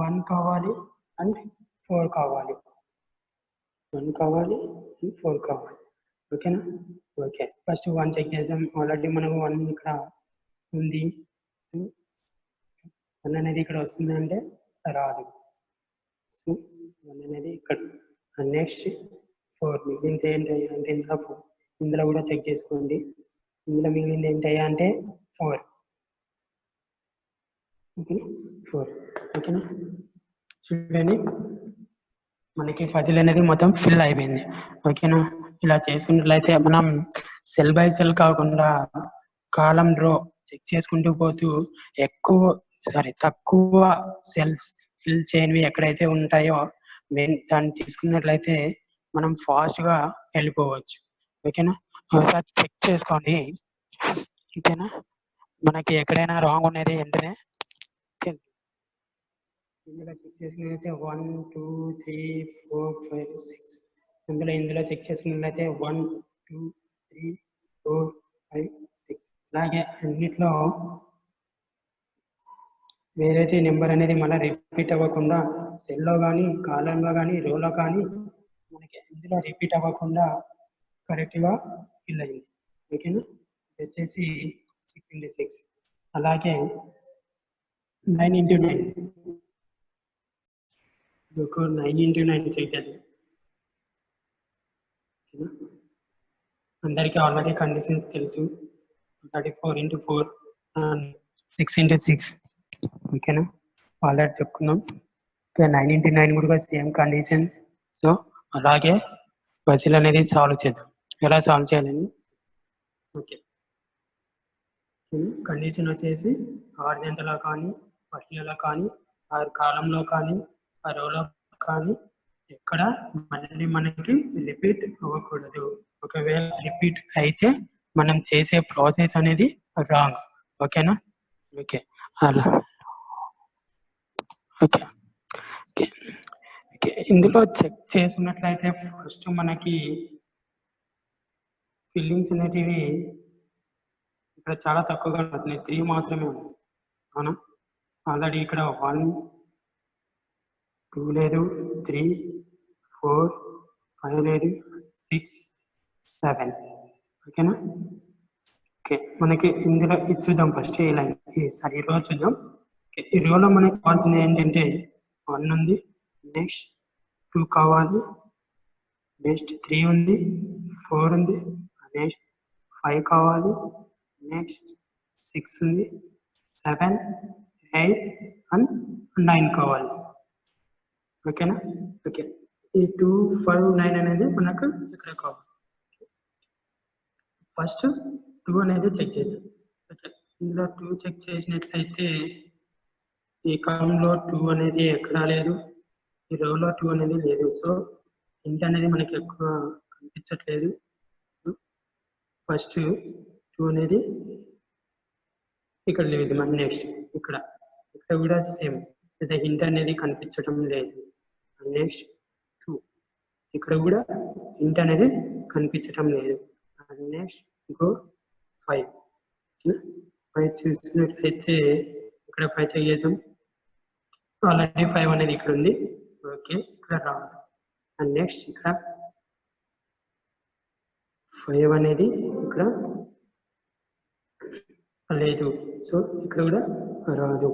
1 కావాలి అండ్ 4 కావాలి. 1 కావాలి అండ్ 4 కావాలి. ఓకేనా? ఓకే, ఫస్ట్ 1 చెక్ చేద్దాం. ఆల్రెడీ మనకు 1 ఇక్కడ ఉంది. 1 అనేది ఇక్కడ వస్తుంది అంటే రాదు. సో 1 అనేది ఇక్కడ. నెక్స్ట్ 4 మిగిలింది ఏంటి అంటే ఇందులో కూడా చెక్ చేసుకోండి. ఇందులో మిగిలింది ఏంటయ్యా అంటే 4. ఓకే, 4. ఓకేనా? చూడండి, మనకి ఫజిల్ అనేది మొత్తం ఫిల్ అయిపోయింది. ఓకేనా? ఇలా చేసుకున్నట్లయితే మనం సెల్ బై సెల్ కాకుండా కాలం రో చెక్ చేసుకుంటూ పోతూ తక్కువ సెల్స్ ఫిల్ చేయనివి ఎక్కడైతే ఉంటాయో దాన్ని తీసుకున్నట్లయితే మనం ఫాస్ట్ గా వెళ్ళిపోవచ్చు. ఓకేనా? ఒకసారి చెక్ చేసుకోండి. ఓకేనా? మనకి ఎక్కడైనా రాంగ్ ఉన్నది వెంటనే ఇందులో చెక్ చేసుకున్నట్లయితే 1, 2, 3, 4, 5, 6. ఇందులో చెక్ చేసుకున్నట్లయితే 1, 2, 3, 4, 5, 6. అలాగే అన్నిట్లో వేరైతే నెంబర్ అనేది మళ్ళీ రిపీట్ అవ్వకుండా సెల్లో కానీ కాలంలో కానీ రోలో కానీ మనకి ఇందులో రిపీట్ అవ్వకుండా కరెక్ట్గా ఫిల్ అయ్యింది. ఓకేనా? వచ్చేసి 6 into 6. అలాగే 9 into 9. 9 into 9 చేయాలి. అందరికీ ఆల్రెడీ కండిషన్స్ తెలుసు. 34 into 4 and 6 into 6. ఓకేనా? ఆల్రెడీ చెప్పుకుందాం. 9 into 9 కూడా సేమ్ కండిషన్స్. సో అలాగే పజిల్ అనేది సాల్వ్ చేద్దాం. ఎలా సాల్వ్ చేయాలని ఓకే, కండిషన్ వచ్చేసి హారిజాంటల్ కానీ వర్టికల్ కానీ ఆ కాలంలో కానీ ఆ రోలో కానీ ఎక్కడ మళ్ళీ మనకి రిపీట్ అవ్వకూడదు. ఒకవేళ రిపీట్ అయితే మనం చేసే ప్రాసెస్ అనేది రాంగ్. ఓకేనా? ఓకే, అలా ఓకే ఓకే ఓకే ఇందులో చెక్ చేసుకున్నట్లయితే ఫస్ట్ మనకి ఫిల్లింగ్స్ అనేటివి ఇక్కడ చాలా తక్కువగా ఉంటుంది. 3 మాత్రమే ఉంది, అవునా? ఆల్రెడీ ఇక్కడ 1, 2 లేదు, 3, 4, 5 లేదు, 6, 7. ఓకేనా? ఓకే, మనకి ఇందులో ఇది చూద్దాం. ఫస్ట్ ఈ లైన్ ఈ రో చూద్దాం. ఈ రోలో మనకి కావాల్సింది ఏంటంటే 1 ఉంది, నెక్స్ట్ 2 కావాలి, నెక్స్ట్ 3 ఉంది, 4 ఉంది, నెక్స్ట్ 5 కావాలి, నెక్స్ట్ 6 ఉంది, 7, 8 and 9 కావాలి. ఓకేనా? ఓకే, ఈ 2, 5, 9 అనేది మనకు ఇక్కడ కావాలి. ఫస్ట్ 2 అనేది చెక్ చేద్దాం. ఓకే, ఇందులో 2 చెక్ చేసినట్లయితే ఈ కాలంలో 2 అనేది ఎక్కడా లేదు, ఈ రోలో 2 అనేది లేదు. సో ఇంట్ అనేది మనకి ఎక్కువ కనిపించట్లేదు. ఫస్ట్ 2 అనేది ఇక్కడ లేదు. మన నెక్స్ట్ ఇక్కడ కూడా సేమ్, లేదా హింట్ అనేది కనిపించడం లేదు. నెక్స్ట్ 2 ఇక్కడ కూడా హింట్ అనేది కనిపించడం లేదు. నెక్స్ట్ ఇంకో 5 చూసినట్లయితే ఇక్కడ 5 చెక్ చేద్దాం. ఆల్రెడీ 5 అనేది ఇక్కడ ఉంది. ఓకే, ఇక్కడ రావాలి. అండ్ నెక్స్ట్ ఇక్కడ 5 అనేది ఇక్కడ లేదు. సో ఇక్కడ కూడా రాదు.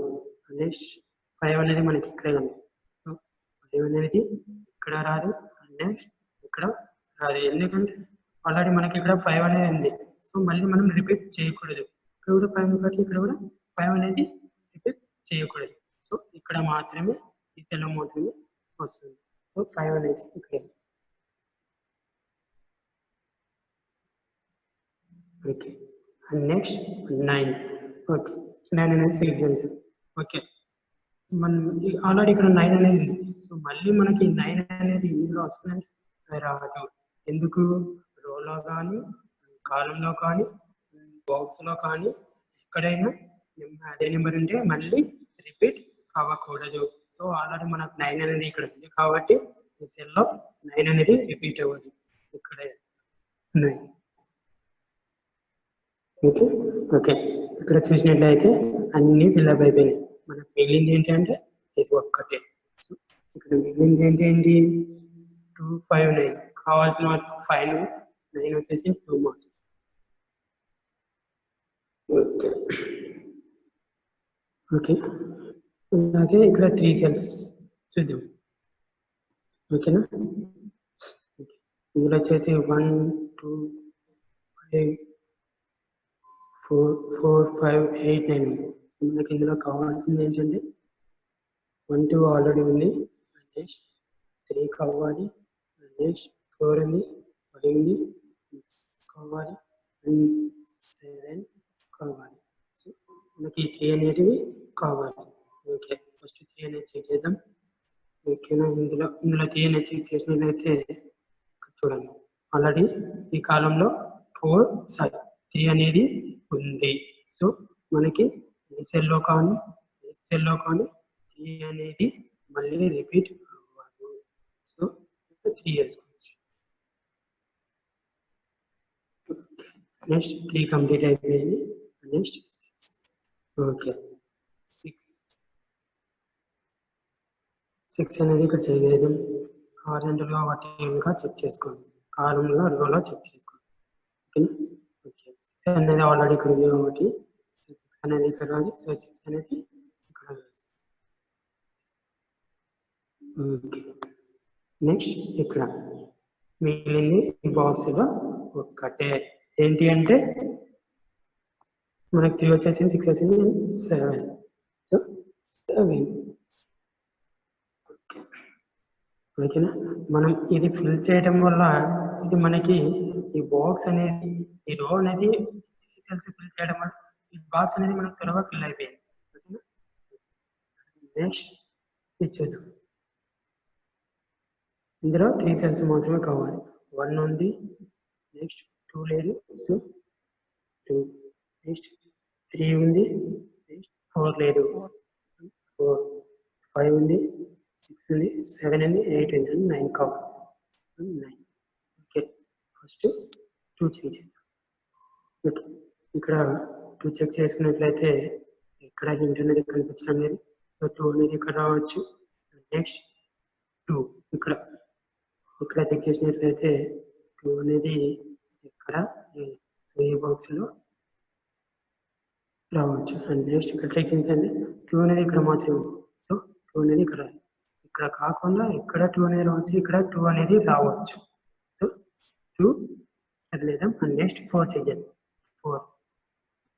నెక్స్ట్ 5 అనేది మనకి ఇక్కడే ఉంది. సో 5 అనేది ఇక్కడ రాదు. నెక్స్ట్ ఇక్కడ రాదు, ఎందుకంటే ఆల్రెడీ మనకి ఇక్కడ 5 అనేది ఉంది. సో మళ్ళీ మనం రిపీట్ చేయకూడదు. ఇక్కడ కూడా 5 కాబట్టి ఇక్కడ కూడా 5 అనేది రిపీట్ చేయకూడదు. సో ఇక్కడ మాత్రమే ఈ సెల్లో మాత్రమే వస్తుంది. సో 5 అనేది ఇక్కడ. Okay, next 9. ఓకే, 9 అనేది చెక్ చేద్దాం. ఓకే, మనం ఆల్రెడీ ఇక్కడ 9 అనేది ఉంది. సో మళ్ళీ మనకి 9 అనేది ఇందులో వస్తుందంటే రాదు. ఎందుకు? రోలో కానీ కాలంలో కానీ బాక్స్లో కానీ ఎక్కడైనా అదే నెంబర్ ఉంటే మళ్ళీ రిపీట్ అవ్వకూడదు. సో ఆల్రెడీ మనకు 9 అనేది ఇక్కడ ఉంది కాబట్టి ఈ సెల్లో 9 అనేది రిపీట్ అవ్వదు. ఇక్కడ 9. ఓకే ఓకే, ఇక్కడ చూసినట్లయితే అన్ని ఫిల్అప్ అయిపోయినాయి. మనకు మిగిలింది ఏంటంటే ఇది ఒక్కటే. సో ఇక్కడ మిగిలింది ఏంటి? 2, 5, 9. కావాల్సిన 5, 9 వచ్చేసి 2 మాత్రం. ఓకే ఓకే, అలాగే ఇక్కడ 3 సెల్స్ చూద్దాం. ఓకేనా? ఇందులో వచ్చేసి 1, 2, 5, 4, 5, 8, 9. సో మనకి ఇందులో కావాల్సింది ఏంటంటే 1, 2 ఆల్రెడీ ఉంది. నెక్స్ట్ 3 కావాలి. నెక్స్ట్ 4 ఉంది, 5 ఉంది, 6 కావాలి, 7 కావాలి. సో మనకి 3 అనేటివి కావాలి. ఓకే, ఫస్ట్ 3 అనేది చెక్ చేద్దాం. ఓకేనా? ఇందులో 3 అనేది చెక్ చేసినట్లయితే చూడండి, ఆల్రెడీ ఈ కాలంలో 3 అనేది ఉంది. సో మనకి ఈ సెల్లో కానీ 3 అనేది మళ్ళీ రిపీట్ అవ్వదు. సో 3 వేసుకోవచ్చు. నెక్స్ట్ 3 కంప్లీట్ అయిపోయింది. నెక్స్ట్ 6. ఓకే, 6 అనేది ఇక్కడ చేయలేదు. హారిజాంటల్గా వర్టికల్గా చెక్ చేసుకోండి, కాలంలో రోలో చెక్ చేసుకోండి. ఓకేనా? ఓకే, 6 అనేది ఆల్రెడీ ఇక్కడ ఉంది కాబట్టి 6 అనేది ఇక్కడ రాదు. సో 6 అనేది ఇక్కడ వస్తుంది. ఓకే, నెక్స్ట్ ఇక్కడ మిగిలింది ఈ బాక్స్లో ఒక్కటే. ఏంటి అంటే మనకి 3 వచ్చేసింది, 6 వచ్చింది, 7. సో 7. ఓకేనా? మనం ఇది ఫిల్ చేయడం వల్ల ఇది మనకి ఈ బాక్స్ అనేది, ఈ రో అనేది సెల్స్ ఫిల్ చేయడం వల్ల ఈ బాక్స్ అనేది మనకు త్వరగా ఫిల్ అయిపోయింది. ఓకేనా? నెక్స్ట్ ఇచ్చేద్దాం. ఇందులో 3 సెల్స్ మాత్రమే కావాలి. 1 ఉంది, నెక్స్ట్ 2 లేదు. సో 2. నెక్స్ట్ 3 ఉంది, నెక్స్ట్ 4 లేదు. 4, 5 ఉంది, 6 ఉంది, 7 ఉంది, 8 ఉంది, 9 కావాలి. 9. ఓకే, ఫస్ట్ 2 చెక్ చేద్దాం. ఓకే, ఇక్కడ 2 చెక్ చేసుకున్నట్లయితే ఇక్కడ హింట్ అనేది కనిపించడం లేదు. సో 2 అనేది ఇక్కడ రావచ్చు. నెక్స్ట్ 2 ఇక్కడ చెక్ చేసినట్లయితే 2 అనేది ఇక్కడ ఈ బాక్స్లో రావచ్చు. అండ్ నెక్స్ట్ ఇక్కడ చెక్ చేసినట్లయితే 2 అనేది ఇక్కడ మాత్రమే ఉంది. సో 2 అనేది ఇక్కడ కాకుండా ఇక్కడ 2 అనేది రావచ్చు, ఇక్కడ 2 అనేది రావచ్చు. సో 2 వదిలేద్దాం. అండ్ నెక్స్ట్ 4 చెక్ చేద్దాం. 4.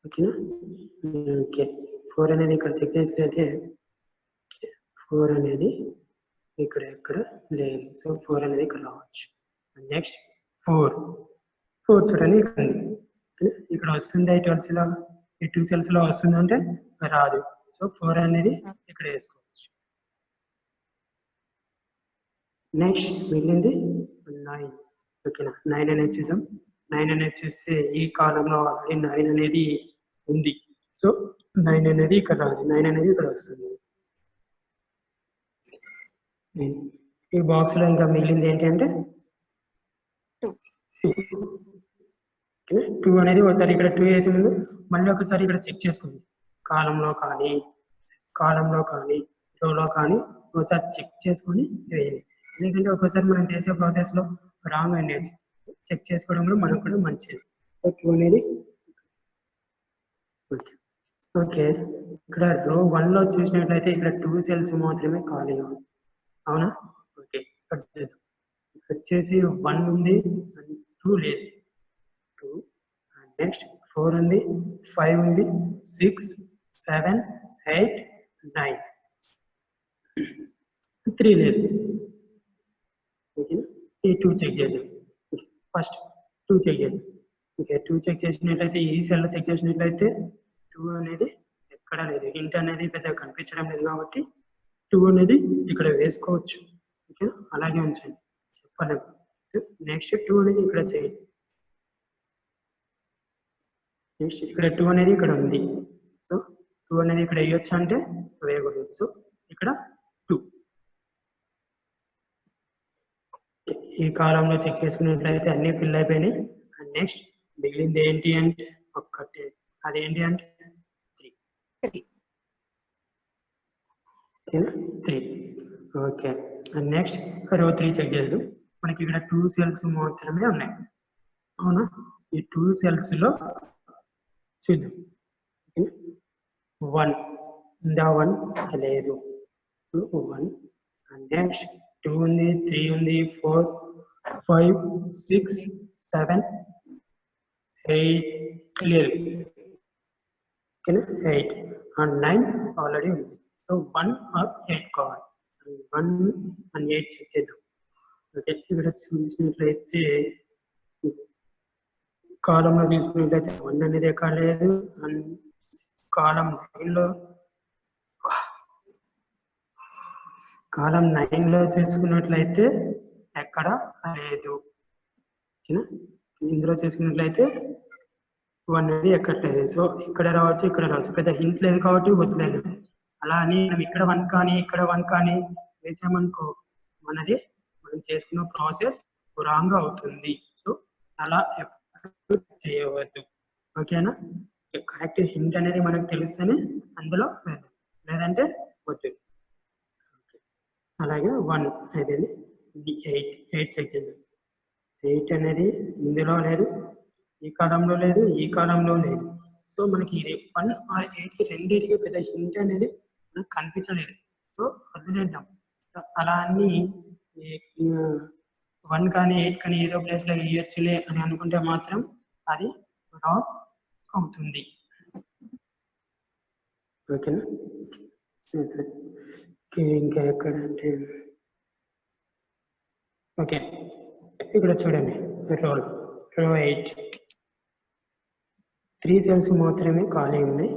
ఓకేనా? ఓకే, 4 అనేది ఇక్కడ చెక్ చేసినట్లయితే 4 అనేది ఇక్కడ ఎక్కడ లేదు. సో 4 అనేది ఇక్కడ రావచ్చు. నెక్స్ట్ 4 చూడండి ఇక్కడ ఉంది. ఇక్కడ వస్తుంది 12 లో, ఈ 2 cells లో వస్తుందంటే రాదు. సో 4 అనేది ఇక్కడ వేసుకోవచ్చు. నెక్స్ట్ మిగిలింది 9. ఓకేనా, 9 అనేది చూద్దాం. 9 అనేది చూస్తే ఈ కాలంలో ఆల్రెడీ 9 అనేది ఉంది. సో 9 అనేది ఇక్కడ రాదు, 9 అనేది ఇక్కడ వస్తుంది. ఈ బాక్స్ లో ఇంకా మిగిలింది ఏంటి అంటే 2 అనేది ఒకసారి ఇక్కడ 2 వేసి ముందు మళ్ళీ ఒకసారి ఇక్కడ చెక్ చేసుకోండి. కాలంలో కానీ రోలో కానీ ఒకసారి చెక్ చేసుకొని వేయండి. ఎందుకంటే ఒకసారి మనం చేసే ప్రాసెస్ లో రాంగ్ అనేది చెక్ చేసుకోవడం కూడా మనకు కూడా మంచిది. 2 అనేది ఓకే. ఇక్కడ రో 1 లో చూసినట్లయితే ఇక్కడ 2 cells మాత్రమే ఖాళీగా ఉంది. అవునా? ఓకే, ఇక్కడ వచ్చేసి 1 ఉంది, 2 లేదు. 2 నెక్స్ట్ 4 ఉంది, 5 ఉంది, 6, 7, 8, 9, 3 లేదు. ఈ 2 చెక్ చేద్దాం. ఫస్ట్ 2 చెక్ చేద్దాం. ఓకే, 2 చెక్ చేసినట్లయితే ఈ సెల్ చెక్ చేసినట్లయితే 2 అనేది ఎక్కడ లేదు. హింట్ అనేది పెద్దగా కనిపించడం లేదు కాబట్టి 2 అనేది ఇక్కడ వేసుకోవచ్చు. ఓకే, అలాగే ఉంచండి, చెప్పలేము. సో నెక్స్ట్ 2 అనేది ఇక్కడ చేయండి. నెక్స్ట్ ఇక్కడ 2 అనేది ఇక్కడ ఉంది. సో 2 అనేది ఇక్కడ వేయొచ్చు అంటే వేయకూడదు. సో ఇక్కడ 2 ఈ కాలంలో చెక్ చేసుకున్నట్లయితే అన్ని ఫిల్ అయిపోయినాయి. అండ్ నెక్స్ట్ మిగిలింది ఏంటి అంటే ఒక్కటే, అదేంటి అంటే 3. 3 ఓకే. అండ్ నెక్స్ట్ రో 3 చెక్ చేద్దాం. మనకి ఇక్కడ 2 cells మాత్రమే ఉన్నాయి. అవునా? ఈ 2 cells లో చూద్దాం. 1 ఉందా? 1 లేదు. 1 అండ్ నెక్స్ట్ 2 ఉంది, 3 ఉంది, 4, 5, 6, 7, 8 లేదు. ఓకేనా? 8 అండ్ 9 ఆల్రెడీ ఉంది. సో 1 or 8 కావాలి. 1 and 8 చెక్ చేద్దాం. ఓకే, ఇక్కడ చూసినట్లయితే కాలంలో తీసుకున్నట్లయితే 1 అనేది ఎక్కడ లేదు. అండ్ కాలం 9 లో తీసుకున్నట్లయితే ఎక్కడ లేదు. ఓకేనా? ఇందులో తీసుకున్నట్లయితే 1 అనేది ఎక్కడ లేదు. సో ఇక్కడ రావచ్చు, ఇక్కడ రావచ్చు. పెద్ద హింట్ లేదు కాబట్టి వదిలేదు. అలా అని మనం ఇక్కడ 1 కానీ ఇక్కడ 1 కానీ వేసామనుకో మనది మనం చేసుకున్న ప్రాసెస్ రాంగ్ అవుతుంది. సో అలా ఎప్పుడు చేయవద్దు. ఓకేనా? కరెక్ట్ హింట్ అనేది మనకు తెలిస్తేనే అందులో వేద్దాం, లేదంటే వద్దు. అలాగే 1 అయిపోయింది. 8 చెక్ చేద్దాం. 8 అనేది ఇందులో లేదు, ఈ కాలంలో లేదు, ఈ కాలంలో లేదు. సో మనకి 1 or 8 రెండింటికి పెద్ద హింట్ అనేది మనకు కనిపించలేదు. సో వదిలేద్దాం. అలా అన్ని 1 కానీ 8 కానీ ఏదో ప్లేస్ లో ఇవ్వచ్చులే అని అనుకుంటే మాత్రం అది రాంగ్ అవుతుంది. ఓకేనా? ఇంకా ఎక్కడంటే ఓకే, ఇక్కడ చూడండి. రో 8 3 cells మాత్రమే ఖాళీ ఉన్నాయి.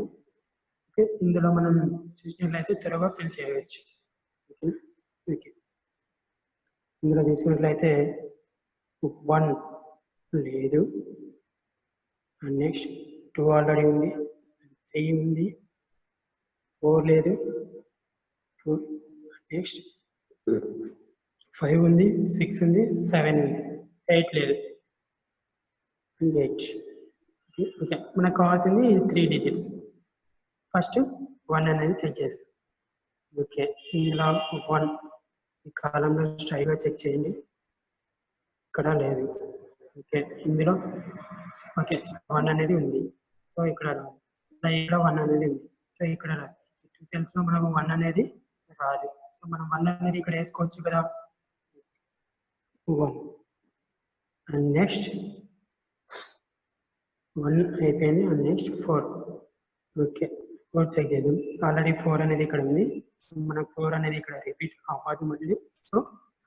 ఓకే, ఇందులో మనం చూసినట్లయితే త్వరగా ఫిల్ చేయవచ్చు. ఓకే, ఇందులో తీసుకున్నట్లయితే 1 లేదు. అండ్ నెక్స్ట్ 2 ఆల్రెడీ ఉంది, 3 ఉంది, 4 లేదు, నెక్స్ట్ 5 ఉంది, 6 ఉంది, 7 ఉంది, 8 లేదు. 8 ఓకే, మనకు కావాల్సింది 3 digits. ఫస్ట్ 1 అనేది చెక్ చేస్తాం. ఓకే, ఇందులో 1 ఈ కాలంలో స్ట్రైట్గా చెక్ చేయండి, ఇక్కడ లేదు. ఓకే, ఇందులో ఓకే 1 అనేది ఉంది. సో ఇక్కడ రాదు. ఇక్కడ 1 అనేది ఉంది. సో ఇక్కడ రాదు. 2 cells లో మనకు 1 అనేది రాదు. సో మనం 1 అనేది ఇక్కడ వేసుకోవచ్చు కదా. 1 అండ్ నెక్స్ట్ 1 అయిపోయింది. And next 4. ఓకే, 4 చెక్ చేద్దాం. ఆల్రెడీ 4 అనేది ఇక్కడ ఉంది. మనకు 4 అనేది ఇక్కడ రిపీట్ అవ్వదు మళ్ళీ. సో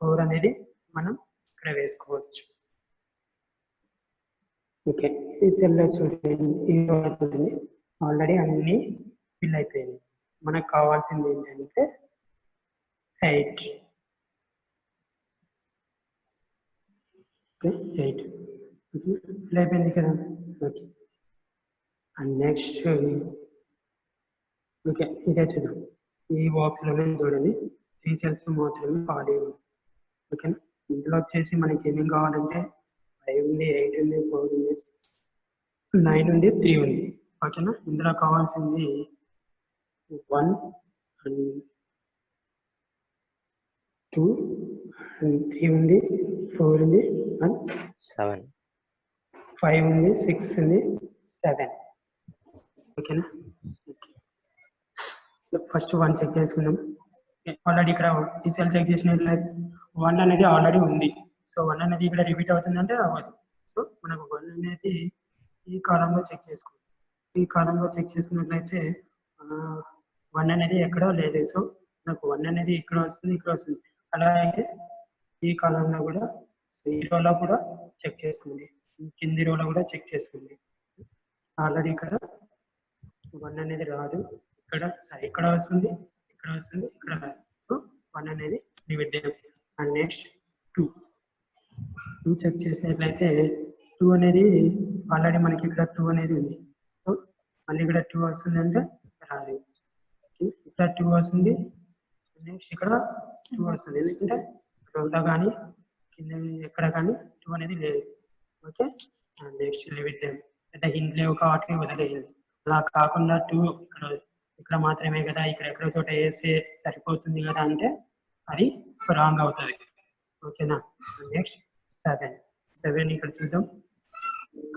4 అనేది మనం ఇక్కడ వేసుకోవచ్చు. ఓకే, ఈ సెల్లో చూడండి, ఈ రో అవుతుంది ఆల్రెడీ అన్ని ఫిల్ అయిపోయినాయి. మనకు కావాల్సింది ఏంటంటే 8. ఓకే, 8 ఫిల్ అయిపోయింది కదా. ఓకే, అండ్ నెక్స్ట్ ఓకే ఇదే చూద్దాం. ఈ బాక్స్లోనే చూడండి 3 సెల్స్ మాత్రమే ఖాళీ ఉంది. ఓకేనా, ఇందులో వచ్చేసి మనకి ఏమేమి కావాలంటే 5 ఉంది, 8 ఉంది, 4 ఉంది, 9 ఉంది, 3 ఉంది. ఓకేనా, ఇందులో కావాల్సింది 1 అండ్ 2 అండ్ 3 ఉంది, 4 ఉంది అండ్ 7. 5 ఉంది, 6 ఉంది, 7. ఓకేనా, ఫస్ట్ 1 చెక్ చేసుకుందాం. ఆల్రెడీ ఇక్కడ ఈ సెల్ చెక్ చేసినట్లయితే 1 అనేది ఆల్రెడీ ఉంది. సో 1 అనేది ఇక్కడ రిపీట్ అవుతుందంటే అవ్వదు. సో మనకు 1 అనేది ఈ కాలంలో చెక్ చేసుకుందాం. ఈ కాలంలో చెక్ చేసుకున్నట్లయితే 1 అనేది ఎక్కడో లేదు. సో నాకు 1 అనేది ఇక్కడ వస్తుంది, ఇక్కడ వస్తుంది. అలాగే ఈ కాలంలో కూడా ఈ రోలో కూడా చెక్ చేసుకోండి, కింది రోలో కూడా చెక్ చేసుకోండి. ఆల్రెడీ ఇక్కడ 1 అనేది రాదు, ఇక్కడ వస్తుంది, ఇక్కడ వస్తుంది, ఇక్కడ రాదు. సో 1 అనేది లిమిట్ చేయం. అండ్ నెక్స్ట్ 2 చెక్ చేసినట్లయితే 2 అనేది ఆల్రెడీ మనకి ఇక్కడ 2 అనేది ఉంది. సో మళ్ళీ ఇక్కడ 2 వస్తుంది అంటే రాదు. ఇక్కడ 2 వస్తుంది, నెక్స్ట్ ఇక్కడ 2 వస్తుంది, ఎందుకంటే రోడ్లో కానీ కింద ఎక్కడ కానీ 2 అనేది లేదు. ఓకే, నెక్స్ట్ లిమిట్ చేయం. అయితే హింట్ లేవు కాబట్టి వదిలేయండి. అలా కాకుండా 2 ఇక్కడ మాత్రమే కదా, ఇక్కడ ఎక్కడో చోట వేస్తే సరిపోతుంది కదా అంటే అది రాంగ్ అవుతుంది. ఓకేనా, నెక్స్ట్ 7 ఇక్కడ చూద్దాం.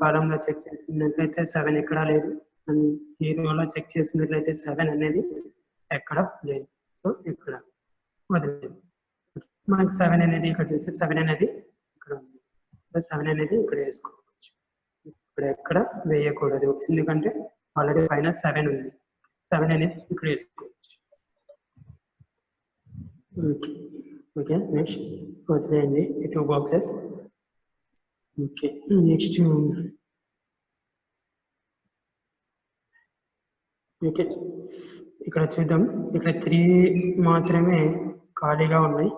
కాలంలో చెక్ చేసుకున్నట్లయితే 7 ఎక్కడా లేదు. అండ్ ఈ రోలో చెక్ చేసుకున్నట్లయితే 7 అనేది ఎక్కడ లేదు. సో ఇక్కడ వదిలేదు. మనకి 7 అనేది ఇక్కడ చూస్తే 7 అనేది ఇక్కడ ఉంది. 7 అనేది ఇక్కడ వేసుకోవచ్చు. ఇక్కడ ఎక్కడ వేయకూడదు, ఎందుకంటే ఆల్రెడీ పైన 7 ఉంది. 7 అనేది ఇక్కడ వేసుకోవచ్చు. ఓకే ఓకే, నెక్స్ట్ వదిలేయండి ఈ 2 బాక్సెస్. ఓకే, నెక్స్ట్ ఓకే ఇక్కడ చూద్దాం. ఇక్కడ 3 మాత్రమే ఖాళీగా ఉన్నాయి.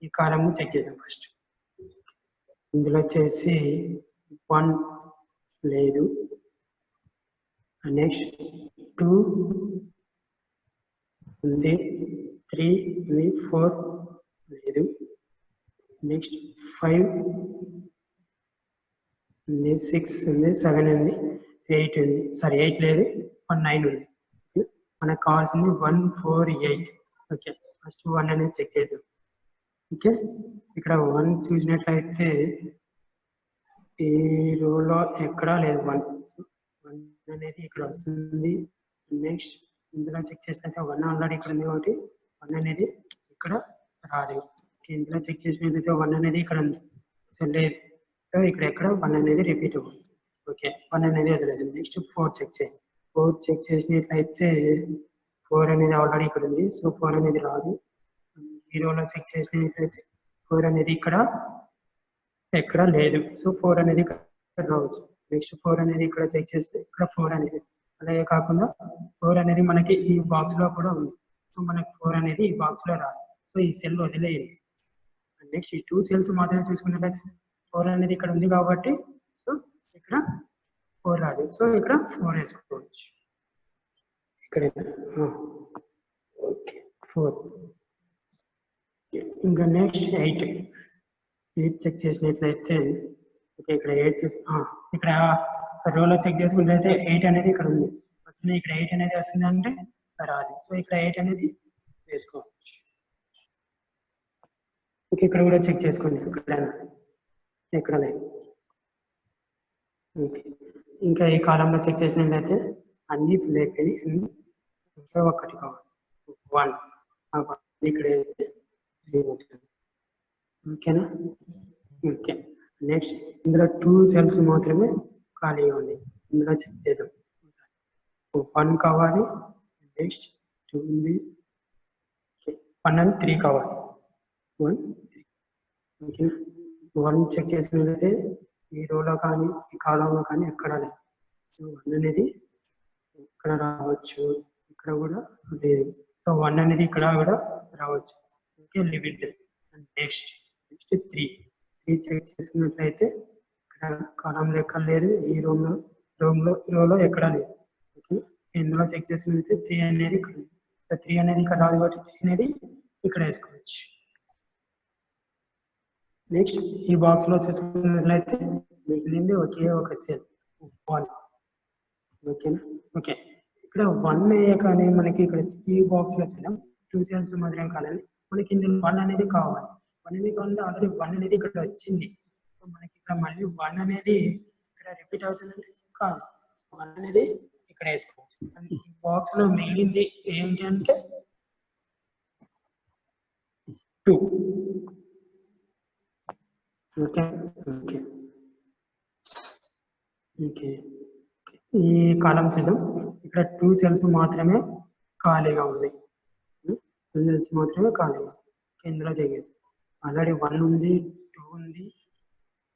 ఈ కాలము చెక్ చేద్దాం ఫస్ట్. ఇందులో వచ్చేసి 1 లేదు, నెక్స్ట్ 2 ఉంది, 3 ఉంది, 4 లేదు, నెక్స్ట్ 5 ఉంది, 6 ఉంది, 7 ఉంది, 8 ఉంది. సారీ 8 లేదు, 9 ఉంది. మనకు కావాల్సింది 1, 4, 8. ఓకే, ఫస్ట్ 1 అనేది చెక్ చేద్దాం. ఓకే, ఇక్కడ 1 చూసినట్లయితే ఈ రోలో ఎక్కడా లేదు 1. సో 1 అనేది ఇక్కడ వస్తుంది. నెక్స్ట్ ఇందులో చెక్ చేసినట్లయితే 1 ఆల్రెడీ ఇక్కడ ఉంది కాబట్టి 1 అనేది ఇక్కడ రాదు. ఇందులో చెక్ చేసినట్లయితే 1 అనేది ఇక్కడ ఉంది, సో లేదు. సో ఇక్కడ ఎక్కడ 1 అనేది రిపీట్ అవుతుంది. ఓకే, 1 అనేది వదిలేదు. నెక్స్ట్ 4 చెక్ చేయండి. 4 చెక్ చేసినట్లయితే 4 అనేది ఆల్రెడీ ఇక్కడ ఉంది, సో 4 అనేది రాదు. ఈ రోలో చెక్ చేసినట్లయితే 4 అనేది ఇక్కడ ఎక్కడ లేదు. సో 4 అనేది ఇక్కడ రావచ్చు. నెక్స్ట్ 4 అనేది ఇక్కడ చెక్ చేస్తే ఇక్కడ 4 అనేది, అలాగే కాకుండా 4 అనేది మనకి ఈ బాక్స్ లో కూడా ఉంది. సో మనకి 4 అనేది ఈ బాక్స్ లో రాదు. సో ఈ సెల్ వదిలేయండి. నెక్స్ట్ ఈ 2 సెల్స్ మాత్రమే చూసుకున్నట్లయితే 4 అనేది ఇక్కడ ఉంది కాబట్టి సో ఇక్కడ 4 రాదు. సో ఇక్కడ 4 వేసుకోవచ్చు. ఇక్కడ ఓకే 4. ఇంకా నెక్స్ట్ 8 చెక్ చేసినట్లయితే ఓకే ఇక్కడ 8 ఇక్కడ రోలో చెక్ చేసుకున్నట్లయితే 8 అనేది ఇక్కడ ఉంది. ఇక్కడ 8 అనేది వస్తుంది అంటే రాదు. సో ఇక్కడ 8 అనేది వేసుకోవచ్చు. ఓకే, ఇక్కడ కూడా చెక్ చేసుకోండి, ఇక్కడ లేదు. ఓకే, ఇంకా ఈ కాలంలో చెక్ చేసినట్లయితే అన్ని ఫిల్ అయిపోయి ఇంకా ఒకటి కావాలి 1 ఇక్కడ వేస్తే 3 అవుతుంది. ఓకేనా, ఓకే నెక్స్ట్ ఇందులో 2 సెల్స్ మాత్రమే ఖాళీగా ఉన్నాయి. ఇందులో చెక్ చేద్దాం. 1 కావాలి, నెక్స్ట్ 2 ఉంది, 1 and 3 కావాలి. 1 3 ఓకే 1 చెక్ చేసినట్లయితే ఈ రోలో కానీ ఈ కాలంలో కానీ ఎక్కడ లేదు. సో 1 అనేది ఇక్కడ రావచ్చు, ఇక్కడ కూడా లేదు. సో 1 అనేది ఇక్కడ కూడా రావచ్చు. Okay, leave it. Next 3 check చేసుకున్నట్లయితే ఇక్కడ కాలంలో ఎక్కడ లేదు, ఈ రోలో ఎక్కడ లేదు. ఓకే, ఇందులో చెక్ చేసుకున్నట్లయితే 3 అనేది ఇక్కడ లేదు. 3 అనేది ఇక్కడ రాదు కాబట్టి 3 అనేది ఇక్కడ వేసుకోవచ్చు. నెక్స్ట్ ఈ బాక్స్ లో చూసుకున్నట్లయితే మిగిలింది ఒకే ఒక సెల్ 1. ఓకేనా? ఓకే, ఇక్కడ 1 కానీ మనకి ఇక్కడ ఈ బాక్స్ లో చూద్దాం 2 సెల్స్ మాత్రమే కాలేదు, మనకి ఇందులో 1 అనేది కావాలి. 1 అనేది కావాలి, ఆల్రెడీ 1 అనేది ఇక్కడ వచ్చింది. సో మనకి ఇక్కడ మళ్ళీ 1 అనేది ఇక్కడ రిపీట్ అవుతుందంటే కాదు, 1 అనేది ఇక్కడ వేసుకోవచ్చు. ఈ బాక్స్ లో మిగిలింది ఏంటి అంటే 2. ఓకే ఓకే ఓకే ఈ కాలం చూద్దాం. ఇక్కడ 2 సెల్స్ మాత్రమే ఖాళీగా ఉంది. 2 సెల్స్ మాత్రమే ఖాళీగా ఇందులో చేయాలి. ఆల్రెడీ 1 ఉంది, 2 ఉంది,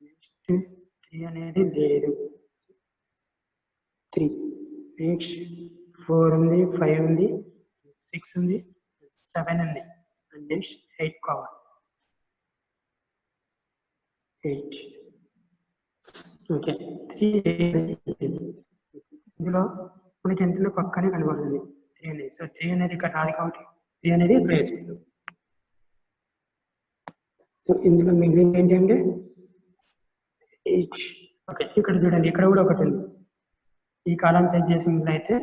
నెక్స్ట్ 3 అనేది లేదు. 3 నెక్స్ట్ 4 ఉంది, 5 ఉంది, 6 ఉంది, 7 ఉంది, అండ్ నెక్స్ట్ 8 కావాలి. 8 ఓకే 3 ఇందులో మనకి ఎంత పక్కనే కనబడుతుంది 3 అనేది. సో 3 అనేది ఇక్కడ రాదు కాబట్టి 3 అనేది ఇక్కడ వేసుకుందాం. సో ఇందులో మిగిలింది ఏంటంటే 8. ఓకే, ఇక్కడ చూడండి, ఇక్కడ కూడా ఒకటి ఉంది. ఈ కాలం చెక్ చేసినట్లయితే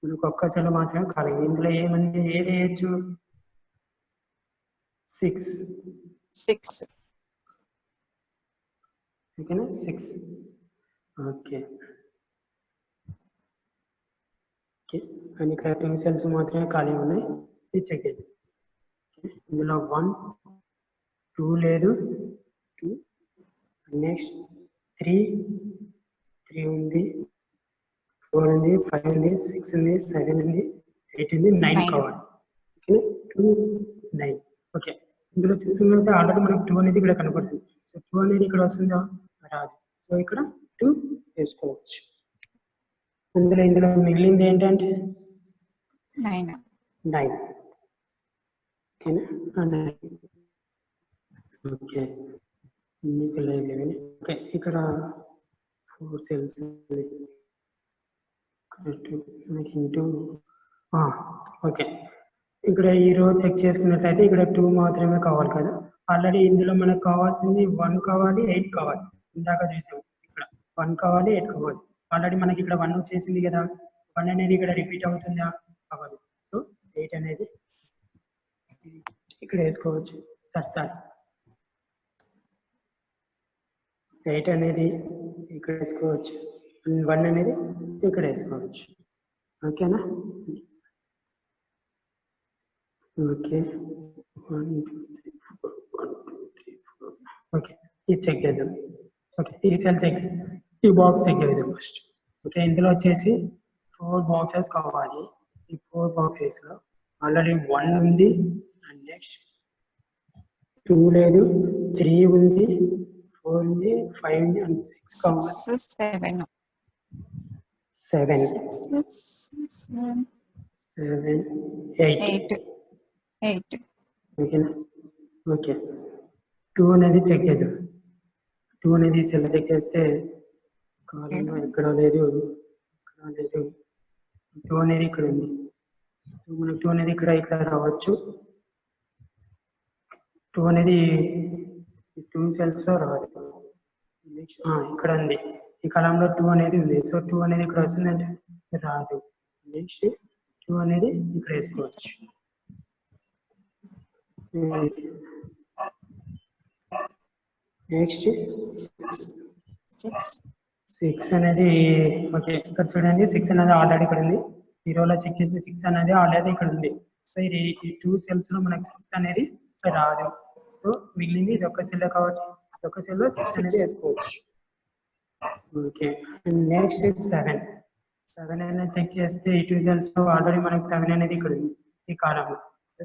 మనకు ఒక్క సెల్ మాత్రమే ఖాళీ. ఇందులో ఏమని ఏది వేయచ్చు? 6. ఓకేనా? 6. ఓకే ఓకే, అండ్ ఇక్కడ 2 సెల్స్ మాత్రమే ఖాళీ ఉన్నాయి. ఇది చెక్ చేయండి. ఇందులో 1, 2 లేదు, 2 నెక్స్ట్ 3 ఉంది, 4 ఉంది, 5 ఉంది, 6 ఉంది, 7 ఉంది, 8 ఉంది, 9 కావాలి. ఓకే 2, 9. ఓకే, ఇందులో చూసుకున్నట్లయితే ఆల్రెడీ మనకు 2 అనేది ఇక్కడ కనపడుతుంది. సో 2 అనేది ఇక్కడ వస్తుందా? రాదు. సో ఇక్కడ 2 వేసుకోవచ్చు. ఇందులో మిగిలింది ఏంటంటే 9. ఓకేనా? ఓకే ఓకే, ఇక్కడ 4 సెల్స్ ఓకే, ఇక్కడ ఈ రో చెక్ చేసుకున్నట్లయితే ఇక్కడ 2 మాత్రమే కావాలి కదా. ఆల్రెడీ ఇందులో మనకు కావాల్సింది 1 కావాలి, 8 కావాలి. ఇందాక చూసాము ఇక్కడ 1 కావాలి, 8 కావాలి. ఆల్రెడీ మనకి ఇక్కడ 1 వచ్చేసింది కదా. 1 అనేది ఇక్కడ రిపీట్ అవుతుందా? అవ్వదు. సో 8 అనేది ఇక్కడ వేసుకోవచ్చు. సరే 8 అనేది ఇక్కడ వేసుకోవచ్చు, 1 అనేది ఇక్కడ వేసుకోవచ్చు. ఓకేనా? ఓకే 1 2 3 4 1 2 3 4. ఓకే, ఇది చెక్ చేద్దాం. ఓకే, ఈ సెల్ చెక్, ఈ బాక్స్ చెక్ చేద్దాం ఫస్ట్. ఓకే, ఇందులో వచ్చేసి 4 బాక్సెస్ కావాలి. ఈ 4 బాక్సెస్ లో ఆల్రెడీ 1 ఉంది, అండ్ నెక్స్ట్ 2 లేదు, 3 ఉంది, 4 ఉంది, 5 ఉంది, అండ్ 6 కావాలి. 7 8. ఓకేనా? ఓకే, 2 అనేది చెక్ చేద్దాం. 2 అనేది సెల్ చెక్ చేస్తే కాలంలో ఎక్కడ లేదు, 2 అనేది ఇక్కడ ఉంది. మనకు 2 అనేది ఇక్కడ రావచ్చు. 2 అనేది 2 సెల్స్ లో రాదు. ఇక్కడ ఉంది, ఈ కాలంలో 2 అనేది ఉంది. సో 2 అనేది ఇక్కడ వస్తుందంటే రాదు. నెక్స్ట్ 2 అనేది ఇక్కడ వేసుకోవచ్చు. నెక్స్ట్ 6 అనేది ఓకే, ఇక్కడ చూడండి 6 అనేది ఆల్రెడీ ఇక్కడ ఉంది. ఈ రోలో చెక్ చేసిన 6 అనేది ఆల్రెడీ ఇక్కడ ఉంది. సో ఈ 2 సెల్స్ లో మనకి 6 అనేది రాదు. సో మిగిలింది ఇది ఒక సెల్ కాబట్టి ఒక సెల్ లో 6 అనేది వేసుకోవచ్చు. ఓకే, నెక్స్ట్ 7 అనేది చెక్ చేస్తే ఈ 2 సెల్స్ లో ఆల్రెడీ మనకి 7 అనేది ఇక్కడ ఉంది ఈ కాలంలో.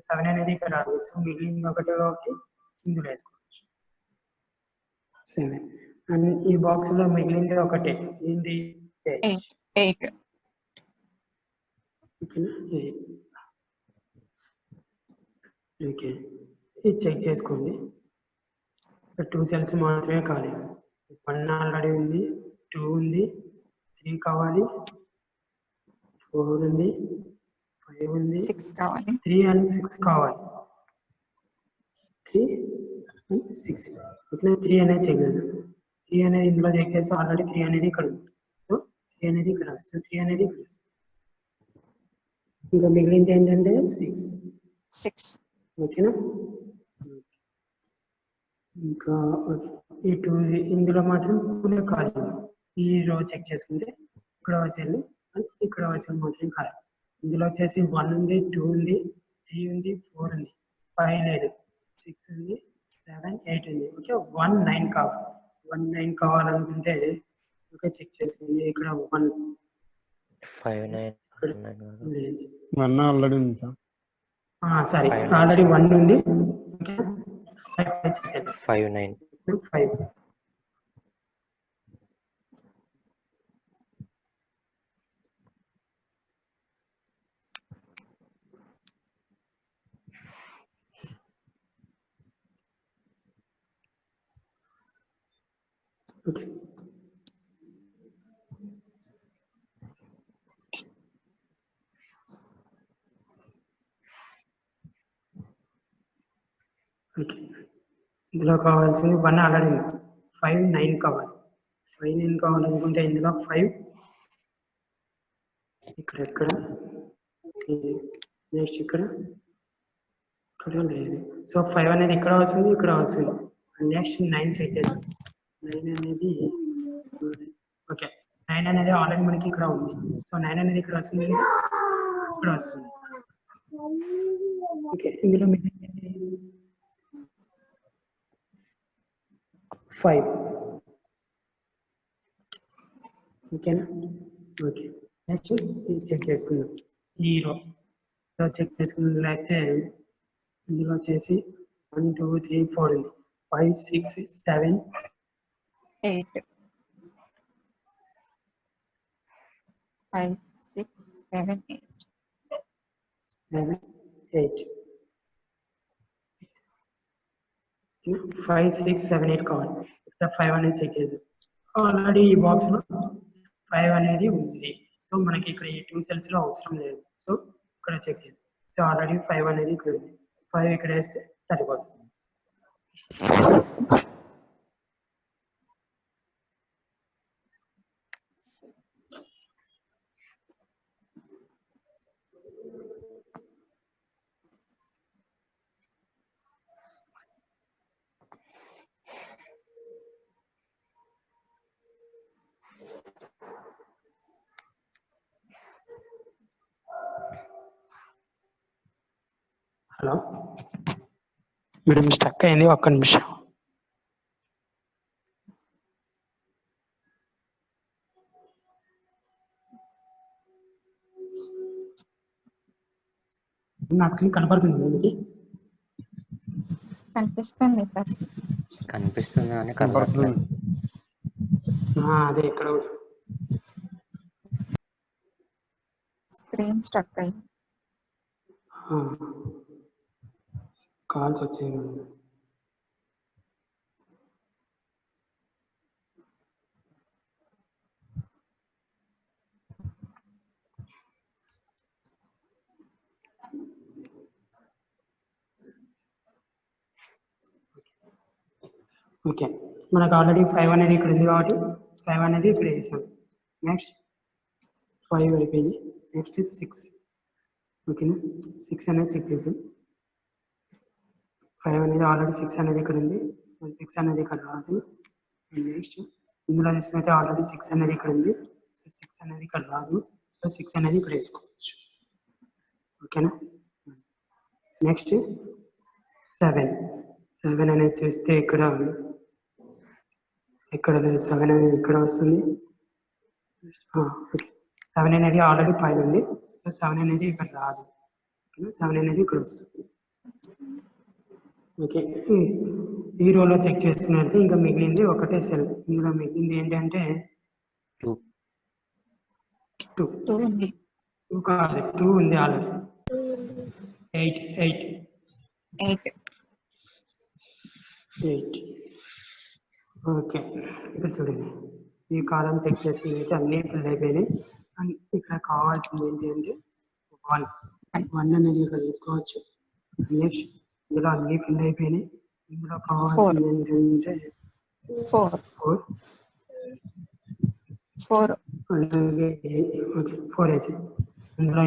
7 అనేది ఇక్కడ రాదు. సో మిగిలింది ఒకటి కాబట్టి ఇందులో వేసుకోవచ్చు. 7 అండ్ ఈ బాక్స్ లో మిగిలింది ఒకటే ఏంటి 8. ఓకే ఇది చెక్ చేసుకోండి 2 సెల్స్ మాత్రమే ఖాళీ 1 ఆల్రెడీ ఉంది 2 ఉంది 3 కావాలి 4 ఉంది 5 ఉంది 6 కావాలి. 3 and 6 కావాలి 3 and 6 ఇక్కడ 3 అనేది చెక్ చేద్దాం 3 అనేది ఇందులో చెక్ చేస్తే ఆల్రెడీ 3 అనేది ఇక్కడ ఉంది సో 3 అనేది ఇక్కడ సో 3 అనేది ఇక్కడ ఇంకా మిగిలింది ఏంటంటే 6 ఓకేనా ఇంకా ఈ 2 ఇందులో మాత్రం ఫుల్ ఖాళీ ఈ రో చెక్ చేసుకుంటే ఇక్కడ సెల్ ఇక్కడ సెల్ మాత్రం ఖాళీ ఇందులో వచ్చేసి 1 ఉంది 2 ఉంది 3 ఉంది 4 ఉంది 5 లేదు 6 ఉంది 7 8 ఉంది ఓకే 1 9 కావాలి 1 9 కావాలనుకుంటే ఓకే చెక్ చేస్తుంది ఇక్కడ 1 5 9 లేదు 1 ఆల్రెడీ ఉంది సార్ సరే ఆల్రెడీ 1 ఉంది ఓకే 5 9 5 ఓకే ఓకే ఇందులో కావాల్సింది 1 ఆల్రెడీ ఉంది 5 9 కావాలి 5 9 కావాలనుకుంటే ఇందులో 5 ఇక్కడ నెక్స్ట్ ఇక్కడ లేదు సో 5 అనేది ఇక్కడ వస్తుంది నెక్స్ట్ 9 సెట్ చేద్దాం 9 అనేది ఓకే 9 అనేది ఆల్రెడీ మనకి ఇక్కడ ఉంది సో 9 అనేది ఇక్కడ వస్తుంది ఓకే ఇందులో మీకు 5 ఓకేనా ఓకే నెక్స్ట్ చెక్ చేసుకుందాం ఈ రో చెక్ చేసుకున్నట్లయితే ఇందులో వచ్చేసి 1 2 3 4 ఉంది 5 6 7 8 5 6 7 8 7 8 5 6 7 8 కావాలి 5 అనేది చెక్ చేద్దాం ఆల్రెడీ ఈ బాక్స్ లో 5 అనేది ఉంది సో మనకి ఇక్కడ ఈ 2 సెల్స్ లో అవసరం లేదు సో ఇక్కడ చెక్ చేద్దాం సో ఆల్రెడీ 5 అనేది ఇక్కడ ఉంది 5 ఇక్కడ వేస్తే సరిపోతుంది హలో మేడం స్టక్ అయింది ఒక్క నిమిషం నా స్క్రీన్ కనపడుతుంది మీకు కనిపిస్తుంది సార్ కనిపిస్తుంది కానీ కనపడుతుంది అదే ఇక్కడ స్క్రీన్ స్టక్ అయింది కాల్స్ వచ్చాయి ఓకే మనకు ఆల్రెడీ 5 అనేది ఇక్కడ ఉంది కాబట్టి 5 అనేది ఇక్కడ వేసాం నెక్స్ట్ 5 అయిపోయింది నెక్స్ట్ 6 ఓకేనా 6 అనేది చెక్ చేద్దాం 5 అనేది ఆల్రెడీ 6 అనేది ఇక్కడ ఉంది సో 6 అనేది ఇక్కడ రాదు నెక్స్ట్ ఇందులో తీసుకుంటే ఆల్రెడీ 6 అనేది ఇక్కడ ఉంది సో 6 అనేది ఇక్కడ రాదు సో 6 అనేది ఇక్కడ వేసుకోవచ్చు ఓకేనా నెక్స్ట్ 7 అనేది చూస్తే ఇక్కడ లేదు 7 అనేది ఇక్కడ వస్తుంది ఓకే 7 అనేది ఆల్రెడీ పైన ఉంది సో 7 అనేది ఇక్కడ రాదు 7 అనేది ఇక్కడ వస్తుంది ఓకే, ఈ రోలో చెక్ చేసుకున్నట్టు ఇంకా మిగిలింది ఒకటే సెల్. ఇందులో మిగిలింది ఏంటంటే 2 2 2 ఉంది. 2 కాదు, 2 ఉంది ఆల్రెడీ. 8 8 8. 8. ఓకే, ఇక్కడ చూడండి, ఈ కాలం చెక్ చేసుకుని అయితే అన్నీ ఫిల్ అయిపోయినాయి. అండ్ ఇక్కడ కావాల్సింది ఏంటి అంటే 1 అనేది ఇక్కడ తీసుకోవచ్చు. నెక్స్ట్ ఇందులో అన్నీ ఫిల్ అయిపోయినాయి. ఇందులో కావాల్సింది ఏంటంటే 4. 4 4. అలాగే ఓకే 4 వేసి ఇందులో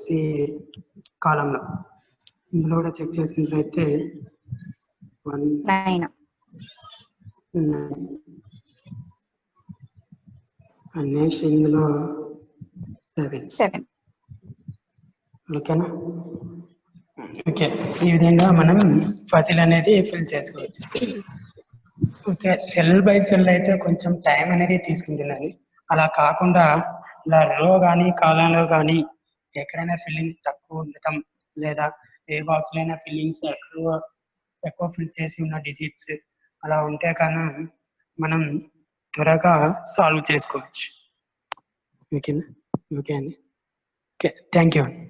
సి కాలంలో ఇందులో కూడా చెక్ చేసుకున్నట్లయితే 1 9. 9 అండ్ నెక్స్ట్ ఇందులో 7. ఓకేనా? ఓకే, ఈ విధంగా మనం పజిల్ అనేది ఫిల్ చేసుకోవచ్చు. ఓకే, సెల్ బై సెల్ అయితే కొంచెం టైం అనేది తీసుకుంటుందండి. అలా కాకుండా ఇలా రో కానీ కాలంలో కానీ ఎక్కడైనా ఫిల్లింగ్స్ తక్కువ ఉండటం, లేదా ఏ బాక్స్లో అయినా ఫిల్లింగ్స్ ఎక్కువ ఫిల్ చేసి ఉన్న డిజిట్స్ అలా ఉంటే కన్నా మనం త్వరగా సాల్వ్ చేసుకోవచ్చు. ఓకేనా? ఓకే అండి. ఓకే, థ్యాంక్ యూ అండి.